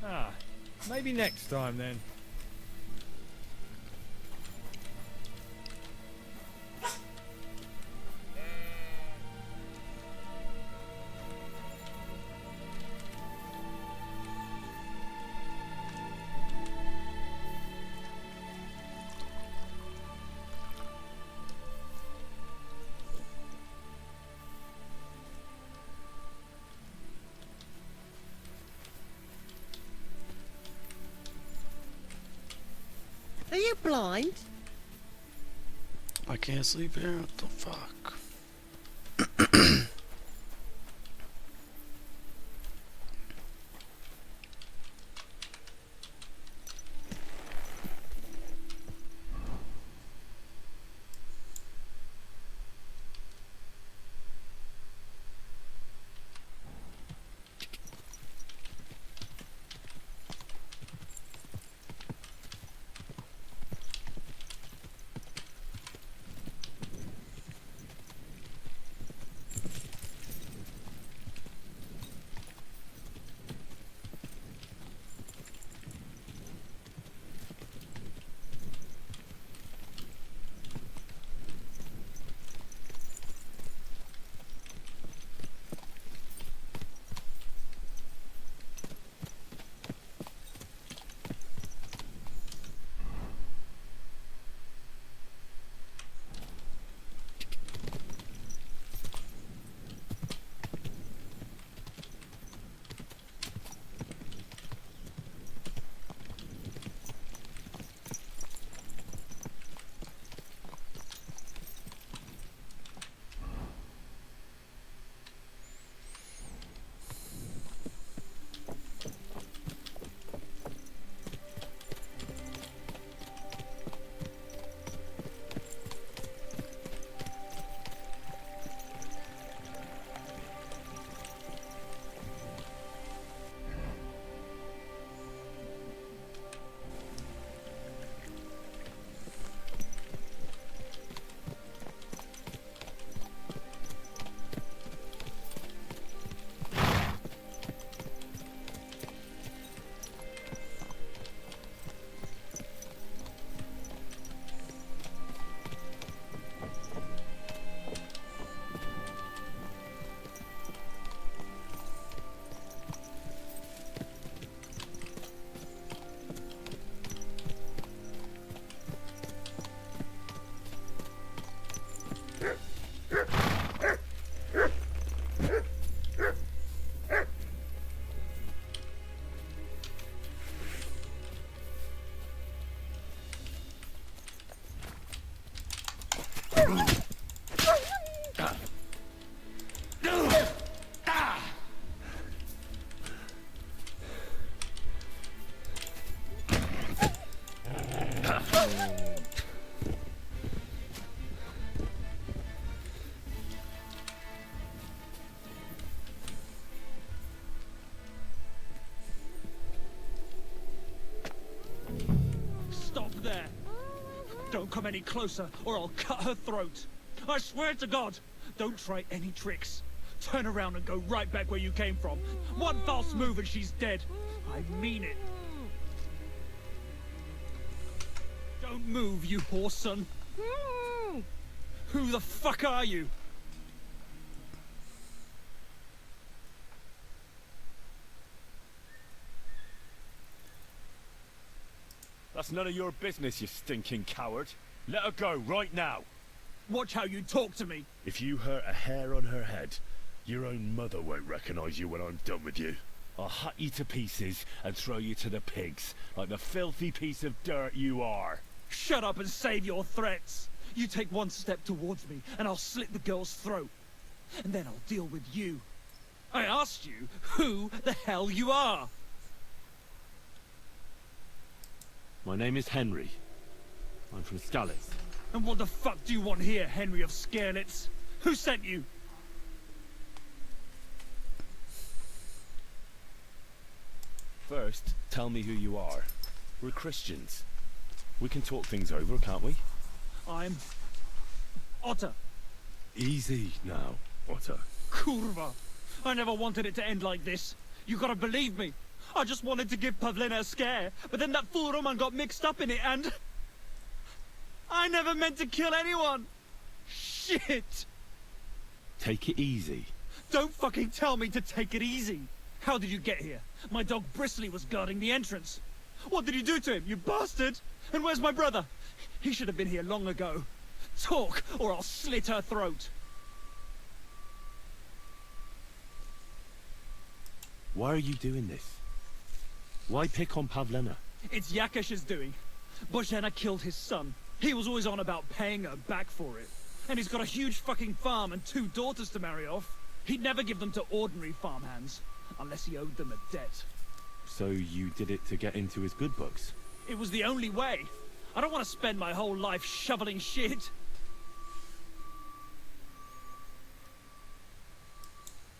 Ah, maybe next time then. Are you blind? I can't sleep here. What the fuck? Don't come any closer, or I'll cut her throat. I swear to God, don't try any tricks. Turn around and go right back where you came from. One false move and she's dead. I mean it. Don't move, you horse son. Who the fuck are you? That's none of your business, you stinking coward. Let her go, right now. Watch how you talk to me. If you hurt a hair on her head, your own mother won't recognize you when I'm done with you. I'll hut you to pieces and throw you to the pigs, like the filthy piece of dirt you are. Shut up and save your threats. You take one step towards me, and I'll slit the girl's throat. And then I'll deal with you. I asked you who the hell you are. My name is Henry. I'm from Skalitz. And what the fuck do you want here, Henry of Skalitz? Who sent you? First, tell me who you are. We're Christians. We can talk things over, can't we? I'm... Otter. Easy now, Otter. Kurva. I never wanted it to end like this. You gotta believe me. I just wanted to give Pavlina a scare, but then that fool Roman got mixed up in it and... I never meant to kill anyone! Shit! Take it easy. Don't fucking tell me to take it easy! How did you get here? My dog Bristly was guarding the entrance. What did you do to him, you bastard? And where's my brother? He should have been here long ago. Talk, or I'll slit her throat. Why are you doing this? Why pick on Pavlina? It's Yakash's doing. Bozhena killed his son. He was always on about paying her back for it. And he's got a huge fucking farm and 2 daughters to marry off. He'd never give them to ordinary farmhands, unless he owed them a debt. So you did it to get into his good books? It was the only way. I don't want to spend my whole life shoveling shit.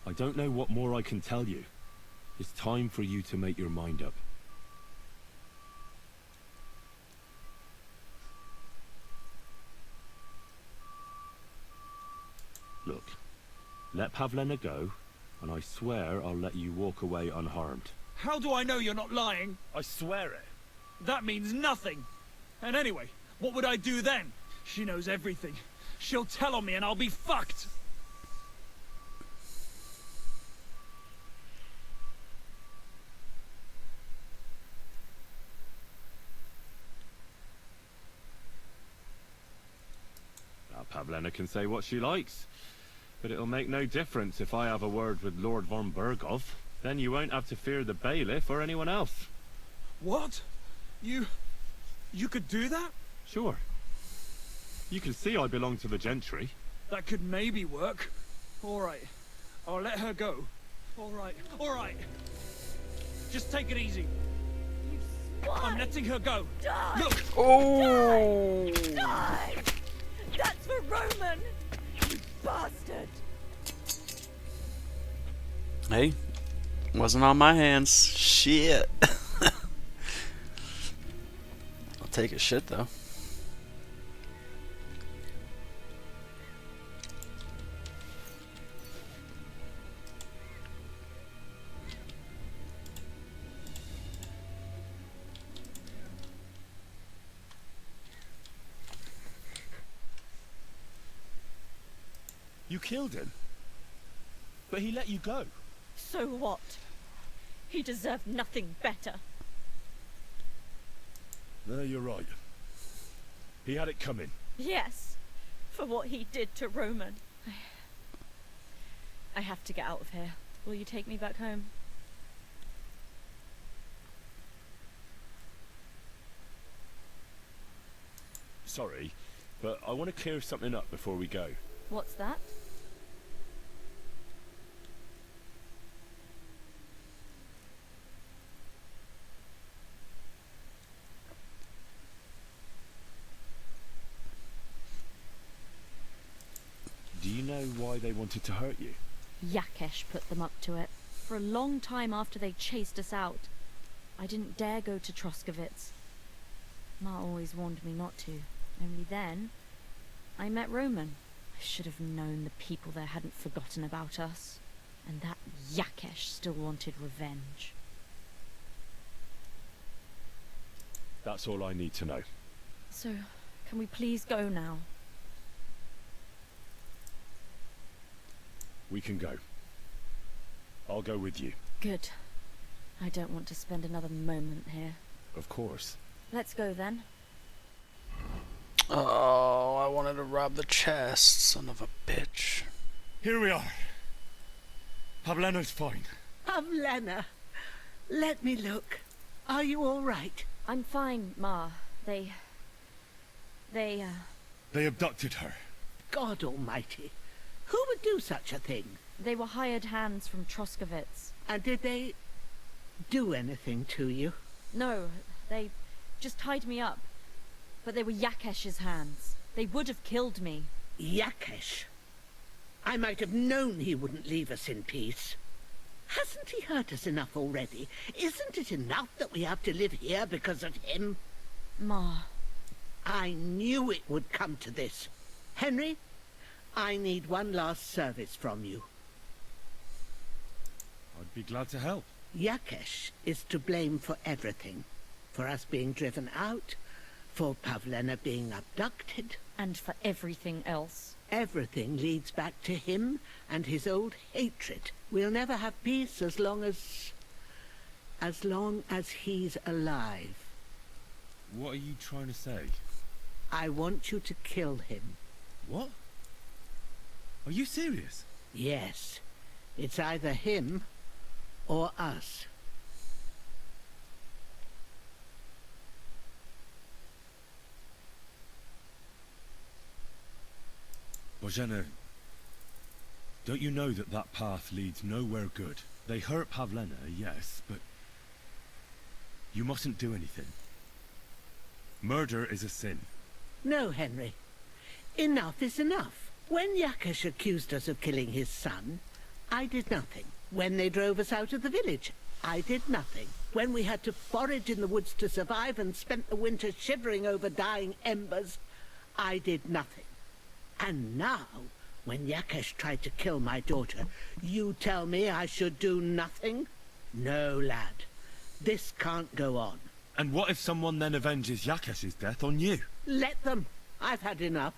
I don't know what more I can tell you. It's time for you to make your mind up. Look, let Pavlina go, and I swear I'll let you walk away unharmed. How do I know you're not lying? I swear it. That means nothing. And anyway, what would I do then? She knows everything. She'll tell on me and I'll be fucked. Now Pavlina can say what she likes, but it'll make no difference if I have a word with Lord von Bergov. Then you won't have to fear the bailiff or anyone else. What? You could do that? Sure. You can see I belong to the gentry. That could maybe work. Alright. I'll let her go. Alright, alright. Just take it easy. I'm letting her go. Die! Look! Oh! Die! That's for Roman! You bastard! Hey, wasn't on my hands. Shit. I'll take a shit though. You killed him? But he let you go. So what? He deserved nothing better. No, you're right. He had it coming. Yes, for what he did to Roman. I have to get out of here. Will you take me back home? Sorry, but I want to clear something up before we go. What's that? Do you know why they wanted to hurt you? Yakesh put them up to it. For a long time after they chased us out, I didn't dare go to Troskovitz. Ma always warned me not to. Only then, I met Roman. I should have known the people there hadn't forgotten about us. And that Yakesh still wanted revenge. That's all I need to know. So, can we please go now? We can go. I'll go with you. Good. I don't want to spend another moment here. Of course. Let's go then. Oh, I wanted to rob the chest, son of a bitch. Here we are. Pavlena's fine. Pavlena, let me look. Are you all right? I'm fine, Ma. They They abducted her. God almighty. Who would do such a thing? They were hired hands from Troskovitz. And did they do anything to you? No, they just tied me up. But they were Yakesh's hands. They would have killed me. Yakesh? I might have known he wouldn't leave us in peace. Hasn't he hurt us enough already? Isn't it enough that we have to live here because of him? Ma. I knew it would come to this. Henry, I need one last service from you. I'd be glad to help. Yakesh is to blame for everything. For us being driven out, for Pavlena being abducted. And for everything else. Everything leads back to him and his old hatred. We'll never have peace as long as he's alive. What are you trying to say? I want you to kill him. What? Are you serious? Yes. It's either him or us. Bozhena, don't you know that that path leads nowhere good? They hurt Pavlena, yes, but you mustn't do anything. Murder is a sin. No, Henry. Enough is enough. When Yakesh accused us of killing his son, I did nothing. When they drove us out of the village, I did nothing. When we had to forage in the woods to survive and spent the winter shivering over dying embers, I did nothing. And now, when Yakesh tried to kill my daughter, you tell me I should do nothing? No, lad. This can't go on. And what if someone then avenges Yakesh's death on you? Let them. I've had enough.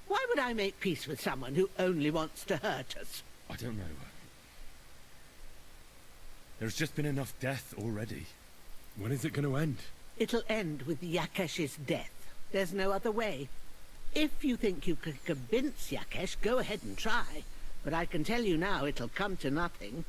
Why would I make peace with someone who only wants to hurt us? I don't know. There's just been enough death already. When is it going to end? It'll end with Yakesh's death. There's no other way. If you think you can convince Yakesh, go ahead and try. But I can tell you now, it'll come to nothing.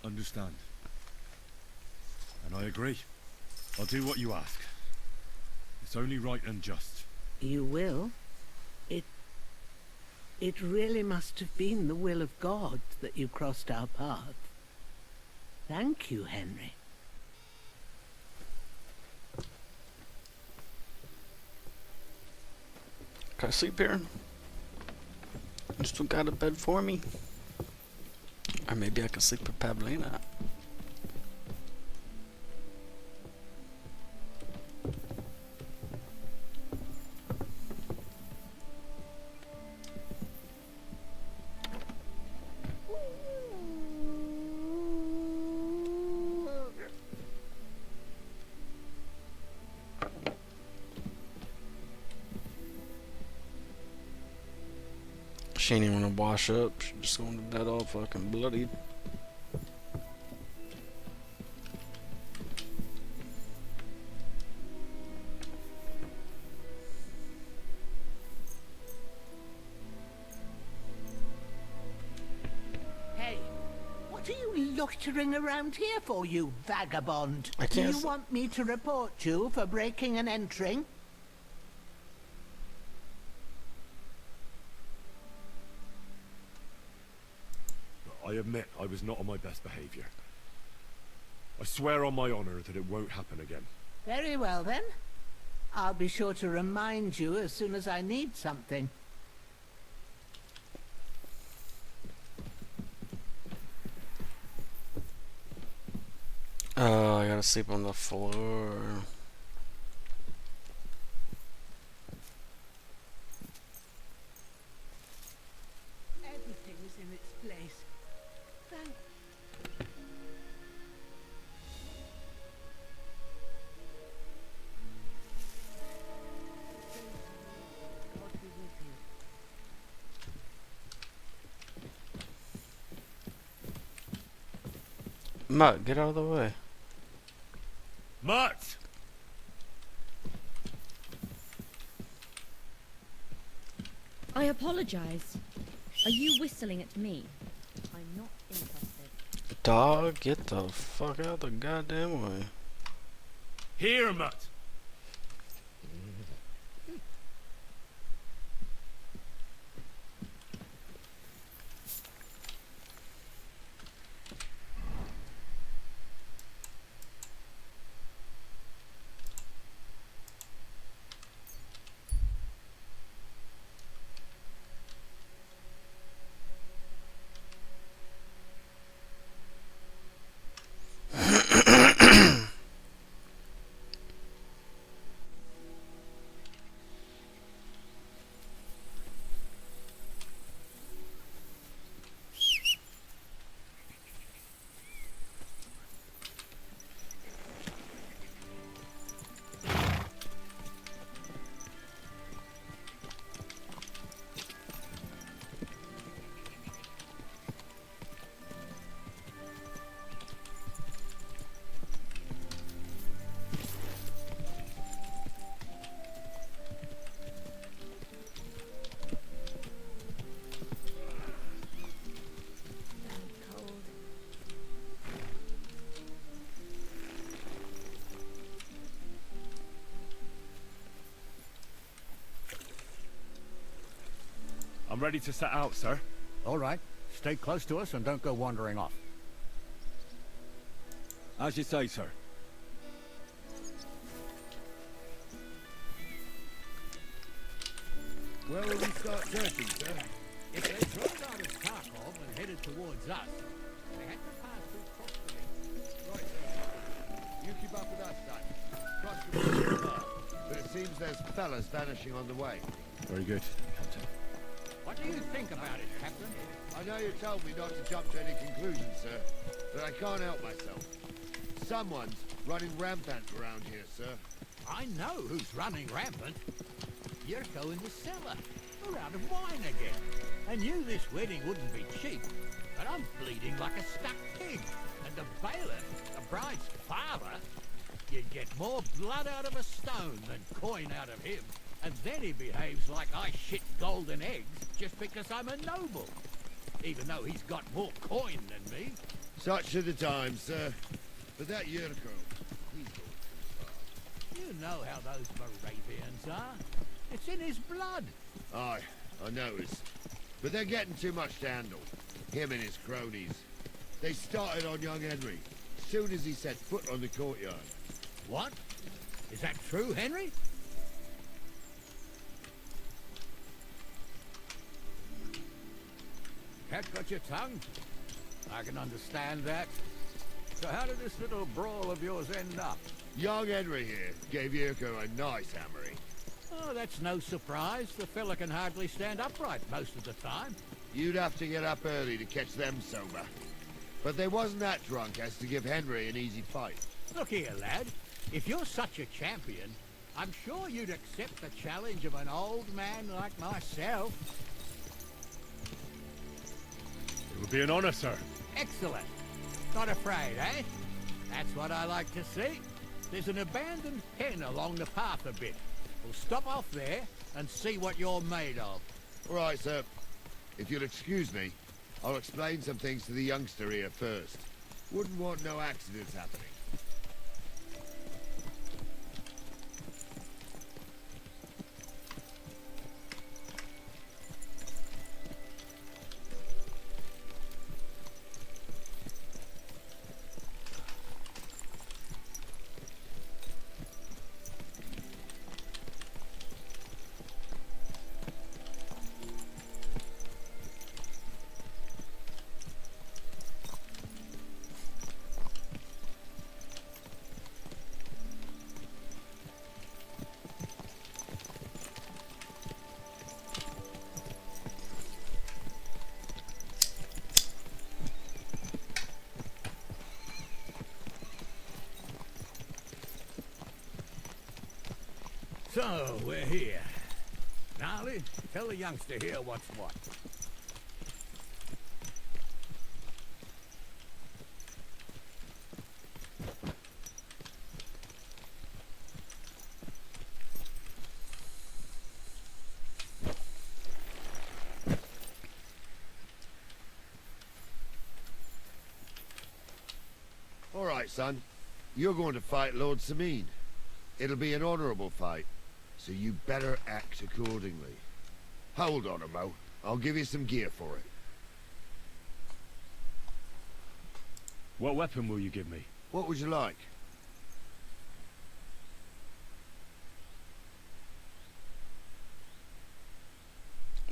Understand. And I agree. I'll do what you ask. It's only right and just. You will? It really must have been the will of God that you crossed our path. Thank you, Henry. Can I sleep here? You still got a bed for me? Or maybe I can sleep with Pavlena. She ain't even wanna wash up. She just going to bed all fucking bloodied. Hey, what are you loitering around here for, you vagabond? I Do can't you want me to report you for breaking and entering? I admit I was not on my best behavior. I swear on my honor that it won't happen again. Very well, then. I'll be sure to remind you as soon as I need something. Oh, I gotta sleep on the floor. Everything is in its place. Thank God be with you. Mutt, get out of the way. Mutt! I apologize. Are you whistling at me? I'm not interested. Dog, get the fuck out the goddamn way. Here, Mutt! I'm ready to set out, sir. All right. Stay close to us and don't go wandering off. As you say, sir. Where will we start searching, sir? If they drove out of Kharkov and headed towards us, they had to pass through Crossbridge. Right, sir. You keep up with us, son. Crossbridge is far, but it seems there's fellas vanishing on the way. Very good, Captain. What do you think about it, Captain? I know you told me not to jump to any conclusions, sir, but I can't help myself. Someone's running rampant around here, sir. I know who's running rampant. Yurko in the cellar. We're out of wine again. I knew this wedding wouldn't be cheap, but I'm bleeding like a stuck pig. And the bailiff, the bride's father, you'd get more blood out of a stone than coin out of him. And then he behaves like I shit golden eggs just because I'm a noble. Even though he's got more coin than me. Such are the times, sir. But that Yurko, he's going too far. You know how those Moravians are. It's in his blood. Aye, I noticed. But they're getting too much to handle. Him and his cronies. They started on young Henry, as soon as he set foot on the courtyard. What? Is that true, Henry? Cat got your tongue? I can understand that. So how did this little brawl of yours end up? Young Henry here gave Yurko a nice hammering. Oh, that's no surprise. The fella can hardly stand upright most of the time. You'd have to get up early to catch them sober. But they wasn't that drunk as to give Henry an easy fight. Look here, lad. If you're such a champion, I'm sure you'd accept the challenge of an old man like myself. It would be an honor, sir. Excellent. Not afraid, eh? That's what I like to see. There's an abandoned pen along the path a bit. We'll stop off there and see what you're made of. All right, sir. If you'll excuse me, I'll explain some things to the youngster here first. Wouldn't want no accidents happening. So, we're here. Gnarly, tell the youngster here what's what. All right, son. You're going to fight Lord Sameen. It'll be an honorable fight, so you better act accordingly. Hold on a mo. I'll give you some gear for it. What weapon will you give me? What would you like?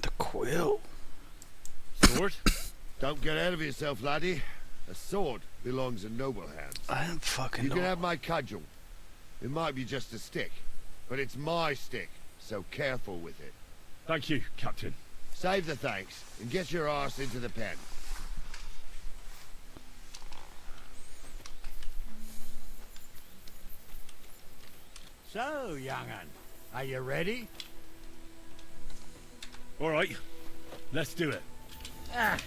The quill. Sword? Don't get ahead of yourself, laddie. A sword belongs in noble hands. I am fucking You can have my cudgel. It might be just a stick, but it's my stick, so careful with it. Thank you, Captain. Save the thanks, and get your arse into the pen. So, young'un, are you ready? All right, let's do it. Ah.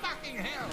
Fucking hell!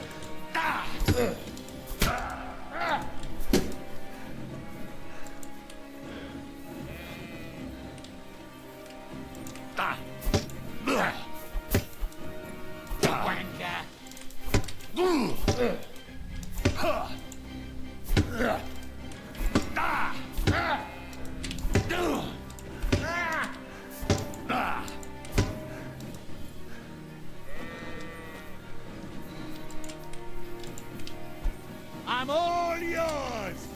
I'm all yours!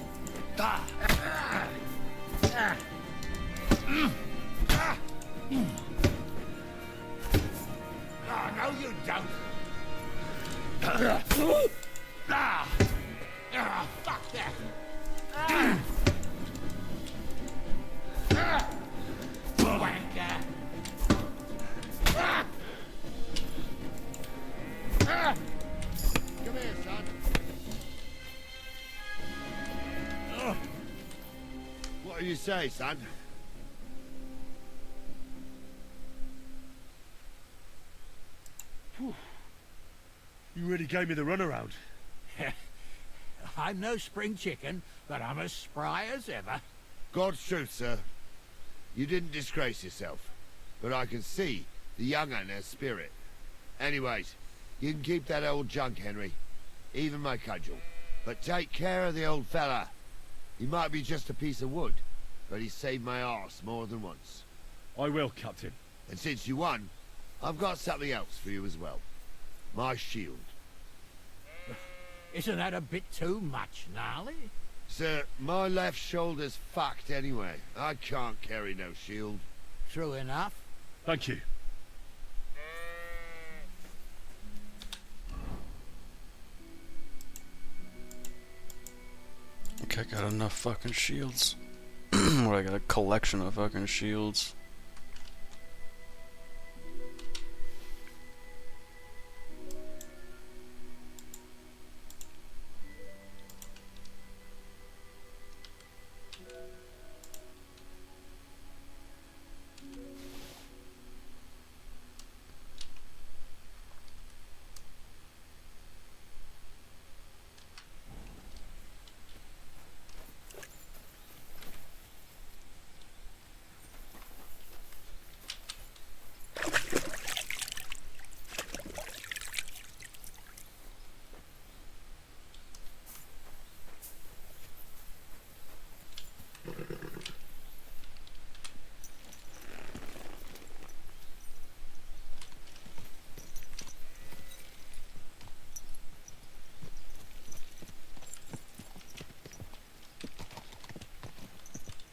Oh, no you don't! Fuck that! Wanker! Come here, son. What do you say, son? You really gave me the runaround. I'm no spring chicken, but I'm as spry as ever. God's truth, sir. You didn't disgrace yourself, but I can see the young'un has spirit. Anyways, you can keep that old junk, Henry. Even my cudgel. But take care of the old fella. He might be just a piece of wood, but he saved my arse more than once. I will, Captain. And since you won, I've got something else for you as well. My shield. Isn't that a bit too much, Gnarly? Sir, my left shoulder's fucked anyway. I can't carry no shield. True enough. Thank you. Okay, I got enough fucking shields. Or I got a collection of fucking shields.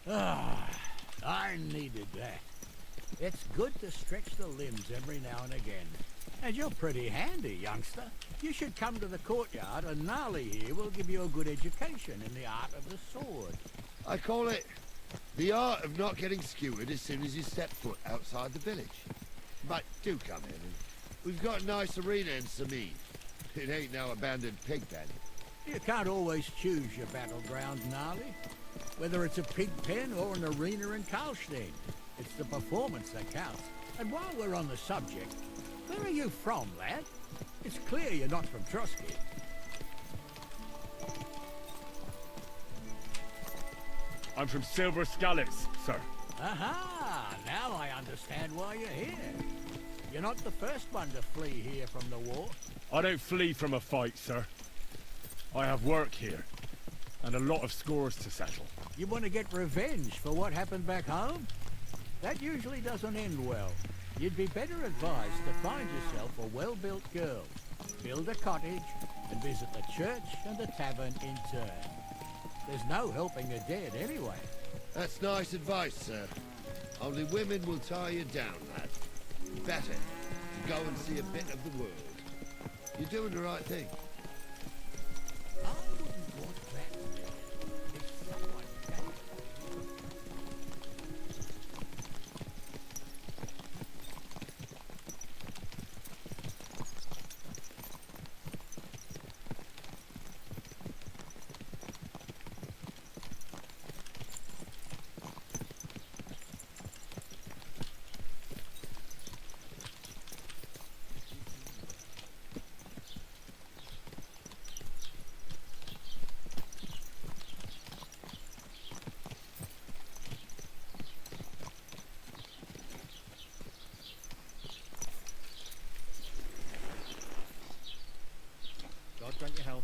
Ah, I needed that. It's good to stretch the limbs every now and again. And you're pretty handy, youngster. You should come to the courtyard, and Gnarly here will give you a good education in the art of the sword. I call it the art of not getting skewered as soon as you step foot outside the village. But do come in. We've got a nice arena in Sameen. It ain't no abandoned pig pen. You can't always choose your battleground, Gnarly. Whether it's a pig pen or an arena in Karlstein, it's the performance that counts. And while we're on the subject, where are you from, lad? It's clear you're not from Trotsky. I'm from Silver Scallops, sir. Aha! Now I understand why you're here. You're not the first one to flee here from the war. I don't flee from a fight, sir. I have work here, and a lot of scores to settle. You want to get revenge for what happened back home? That usually doesn't end well. You'd be better advised to find yourself a well-built girl, build a cottage, and visit the church and the tavern in turn. There's no helping the dead anyway. That's nice advice, sir. Only women will tie you down, lad. Better to go and see a bit of the world. You're doing the right thing. I wouldn't want that there. If someone came... God grant your health.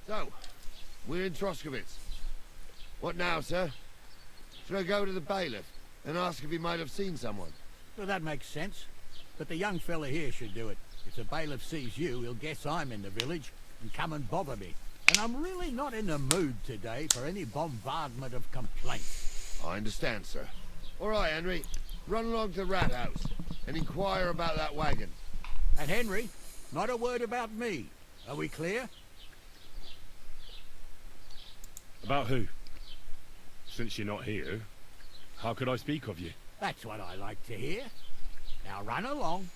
So, we're in Troskowitz. What now, sir? Should I go to the bailiff and ask if he might have seen someone? Well, that makes sense. But the young fella here should do it. If the bailiff sees you, he'll guess I'm in the village and come and bother me. And I'm really not in the mood today for any bombardment of complaints. I understand, sir. All right, Henry. Run along to the rat house and inquire about that wagon. And Henry, not a word about me. Are we clear? About who? Since you're not here, how could I speak of you? That's what I like to hear. Now run along.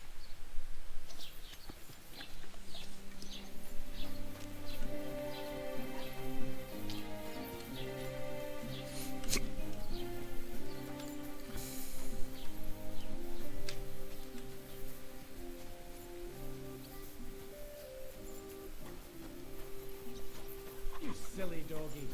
You silly doggy.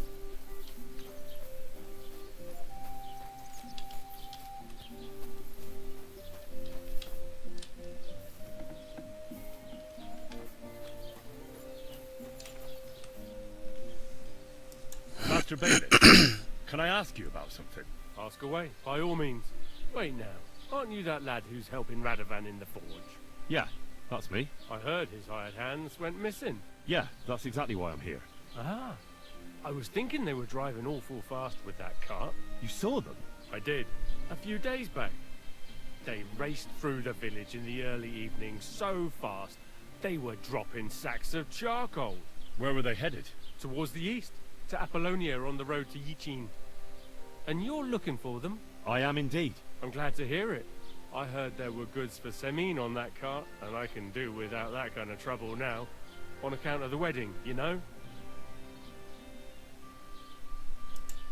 Master Bailiff, can I ask you about something? Ask away, by all means. Wait now, aren't you that lad who's helping Radovan in the forge? Yeah, that's me. I heard his hired hands went missing. Yeah, that's exactly why I'm here. Ah, I was thinking they were driving awful fast with that cart. You saw them? I did, a few days back. They raced through the village in the early evening so fast, they were dropping sacks of charcoal. Where were they headed? Towards the east, to Apollonia on the road to Yichin. And you're looking for them? I am indeed. I'm glad to hear it. I heard there were goods for Semin on that cart, and I can do without that kind of trouble now. On account of the wedding, you know?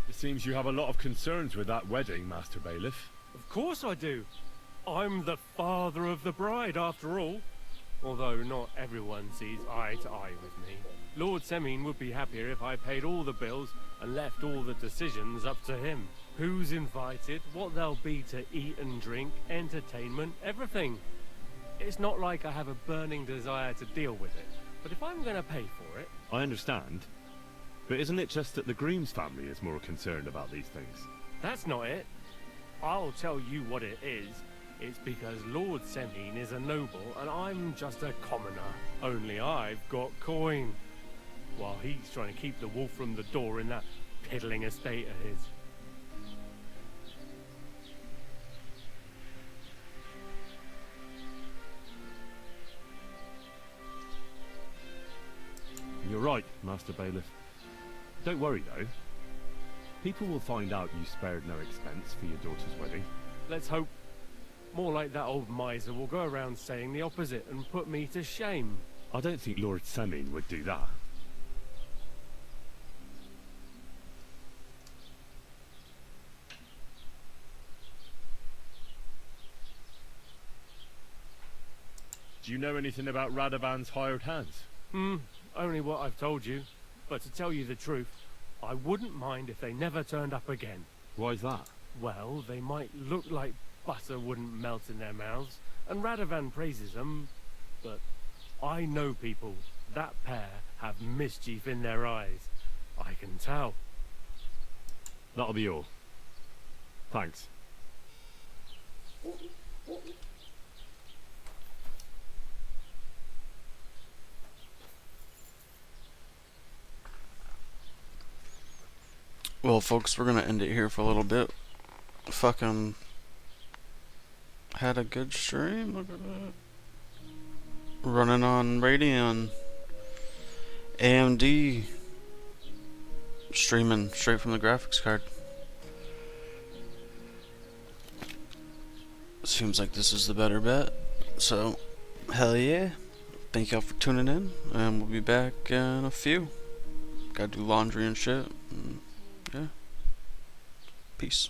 It seems you have a lot of concerns with that wedding, Master Bailiff. Of course I do. I'm the father of the bride, after all. Although not everyone sees eye to eye with me. Lord Semin would be happier if I paid all the bills and left all the decisions up to him. Who's invited, what there'll be to eat and drink, entertainment, everything. It's not like I have a burning desire to deal with it, but if I'm going to pay for it... I understand. But isn't it just that the groom's family is more concerned about these things? That's not it. I'll tell you what it is. It's because Lord Semin is a noble and I'm just a commoner. Only I've got coin. While he's trying to keep the wolf from the door in that piddling estate of his. right, Master Bailiff. Don't worry, though. People will find out you spared no expense for your daughter's wedding. Let's hope. More like that old miser will go around saying the opposite and put me to shame. I don't think Lord Semin would do that. Do you know anything about Radovan's hired hands? Only what I've told you. But to tell you the truth, I wouldn't mind if they never turned up again. Why's that? Well, they might look like butter wouldn't melt in their mouths, and Radovan praises them, but I know people. That pair have mischief in their eyes. I can tell. That'll be all. Thanks. Well, folks, we're gonna end it here for a little bit. Fucking had a good stream. Look at that. Running on Radeon, AMD, streaming straight from the graphics card. Seems like this is the better bet. So, hell yeah. Thank y'all for tuning in, and we'll be back in a few. Gotta do laundry and shit. And yeah. Peace.